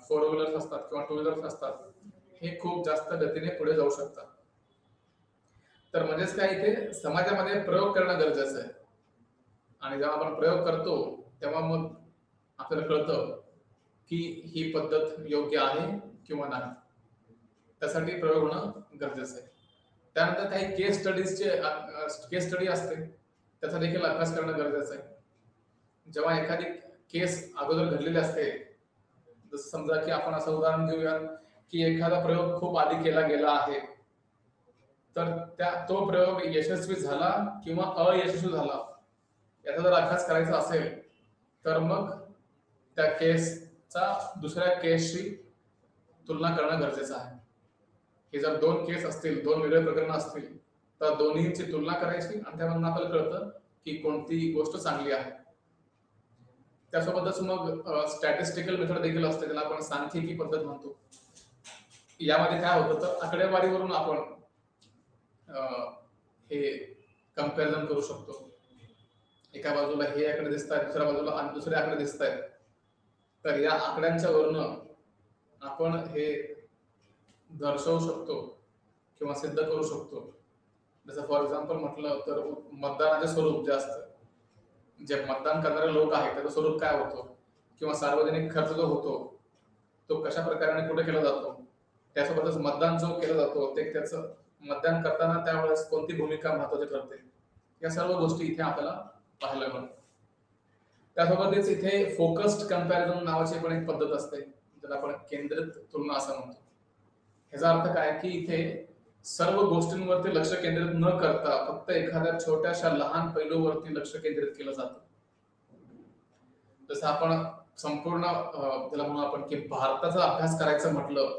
फोर व्हीलर्स असतात किंवा टू व्हीलर्स असतात हे खूप जास्त गतीने पुढे जाऊ शकतात. तर म्हणजेच काय, इथे समाजामध्ये प्रयोग करणं गरजेचं आहे आणि जेव्हा आपण प्रयोग करतो तेव्हा मग आपल्याला कळतं की ही पद्धत योग्य आहे किंवा नाही. त्यासाठी प्रयोग होणं गरजेचं आहे. त्यानंतर काही केस स्टडी असते, त्याचा देखील अभ्यास करणं गरजेचं आहे. जेव्हा एखादी केस अगोदर घडलेली असते, जसं समजा की आपण असं उदाहरण घेऊया की एखादा प्रयोग खूप आधी केला गेला आहे तर तो प्रयोग यशस्वी झाला किंवा अयशस्वी झाला याचा जर अभ्यास करायचा असेल तर मग त्या केसचा दुसऱ्या केसशी तुलना करणं गरजेचं आहे. हे जर दोन केस असतील, दोन वेगळे प्रकरण असतील तर दोन्हीची तुलना करायची आणि त्यामधून आपल्याला कळतं की कोणती गोष्ट चांगली आहे. त्यासोबतच मग स्टॅटिस्टिकल मेथड देखील असते, ज्याला आपण सांख्यिकी पद्धत म्हणतो. यामध्ये काय होतं तर आकडेवारीवरून आपण हे कंपॅरिझन करू शकतो. एका बाजूला हे आकडे दिसत आहेत, दुसऱ्या बाजूला दुसरे आकडे दिसत आहेत, तर या आकड्यांच्या वरून आपण हे दर्शवू शकतो किंवा सिद्ध करू शकतो. जसं फॉर एक्झाम्पल म्हटलं तर मतदानाचे स्वरूप जे असतं, जे मतदान करणारे लोक आहेत त्याचं स्वरूप काय होतं किंवा सार्वजनिक खर्च जो होतो तो कशा प्रकारे कुठे केला जातो, त्यासोबतच मतदान जो केला जातो ते त्याचं मतदान करताना त्यावेळेस कोणती भूमिका महत्वाची ठरते, या सर्व गोष्टी इथे आपल्याला पाहायला मिळतात. त्यासोबतच इथे फोकस्ड कंपॅरिझन नावाची पण एक पद्धत असते, ज्याला आपण केंद्रित तुलना असं म्हणतो. ह्याचा अर्थ काय की इथे सर्व गोष्टींवरती लक्ष केंद्रित न करता फक्त एखाद्या छोट्याशा लहान पैलूवरती लक्ष केंद्रित केलं जातं. जसं आपण संपूर्ण त्याला म्हणू आपण की भारताचा अभ्यास करायचं म्हटलं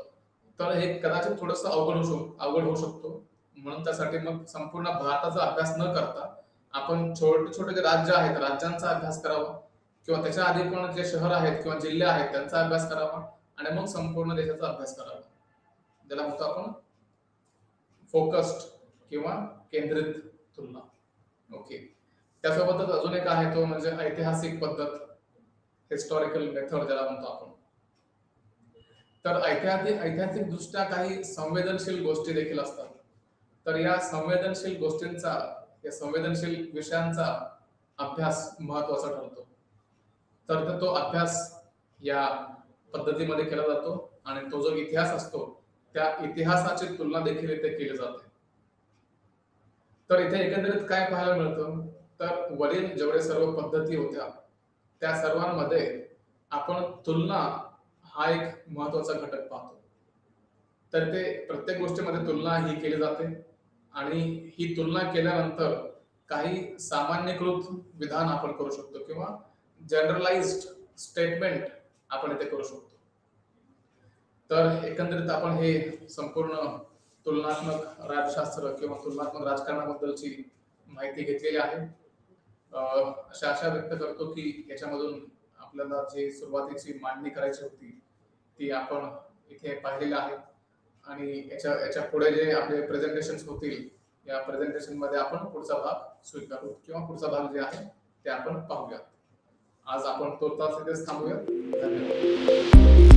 तर हे कदाचित थोडंसं अवघड होऊ शकतो. म्हणून त्यासाठी मग संपूर्ण भारताचा अभ्यास न करता आपण छोटे छोटे जे राज्य आहेत राज्यांचा अभ्यास करावा किंवा त्याच्या आधी पण जे शहर आहेत किंवा जिल्हे आहेत त्यांचा अभ्यास करावा आणि मग संपूर्ण देशाचा अभ्यास करावा, ज्याला म्हणतो आपण फोकस्ड किंवा केंद्रित तुलना. ओके. त्यासोबतच अजून एक आहे तो म्हणजे ऐतिहासिक पद्धत, हिस्टॉरिकल मेथड ज्याला म्हणतो आपण. तर ऐतिहासिक दृष्ट्या काही संवेदनशील गोष्टी देखील असतात. तर या संवेदनशील गोष्टींचा, या संवेदनशील विषयांचा अभ्यास महत्वाचा ठरतो. तर तो अभ्यास या पद्धतीमध्ये केला जातो आणि तो जो इतिहास असतो त्या इतिहासाची तुलना देखील इथे केली जाते. तर इथे एकंदरीत काय पाहायला मिळतं तर वरील जेवढे सर्व पद्धती होत्या त्या सर्वांमध्ये आपण तुलना हा एक महत्वाचा घटक पाहतो. तर ते प्रत्येक गोष्टीमध्ये तुलना ही केली जाते आणि ही तुलना केल्यानंतर काही सामान्यीकृत विधान आपण करू शकतो किंवा जनरलाइज्ड स्टेटमेंट आपण इथे करू शकतो. तर एकंदरीत आपण हे संपूर्ण तुलनात्मक राज्यशास्त्र किंवा तुलनात्मक राजकारणाबद्दलची माहिती घेतलेली आहे. आशा व्यक्त करतो की याच्यामधून आपल्याला जे सुरुवातीची मांडणी करायची होती ती आपण इथे पाहिलेली आहे आणि याच्या पुढे जे आपले प्रेझेंटेशन्स होतील या प्रेझेंटेशन मध्ये आपण पुढचा भाग स्वीकारू किंवा पुढचा भाग जे आहे ते आपण पाहूया. आज आपण तुर्तास इथेच थांबूया. धन्यवाद.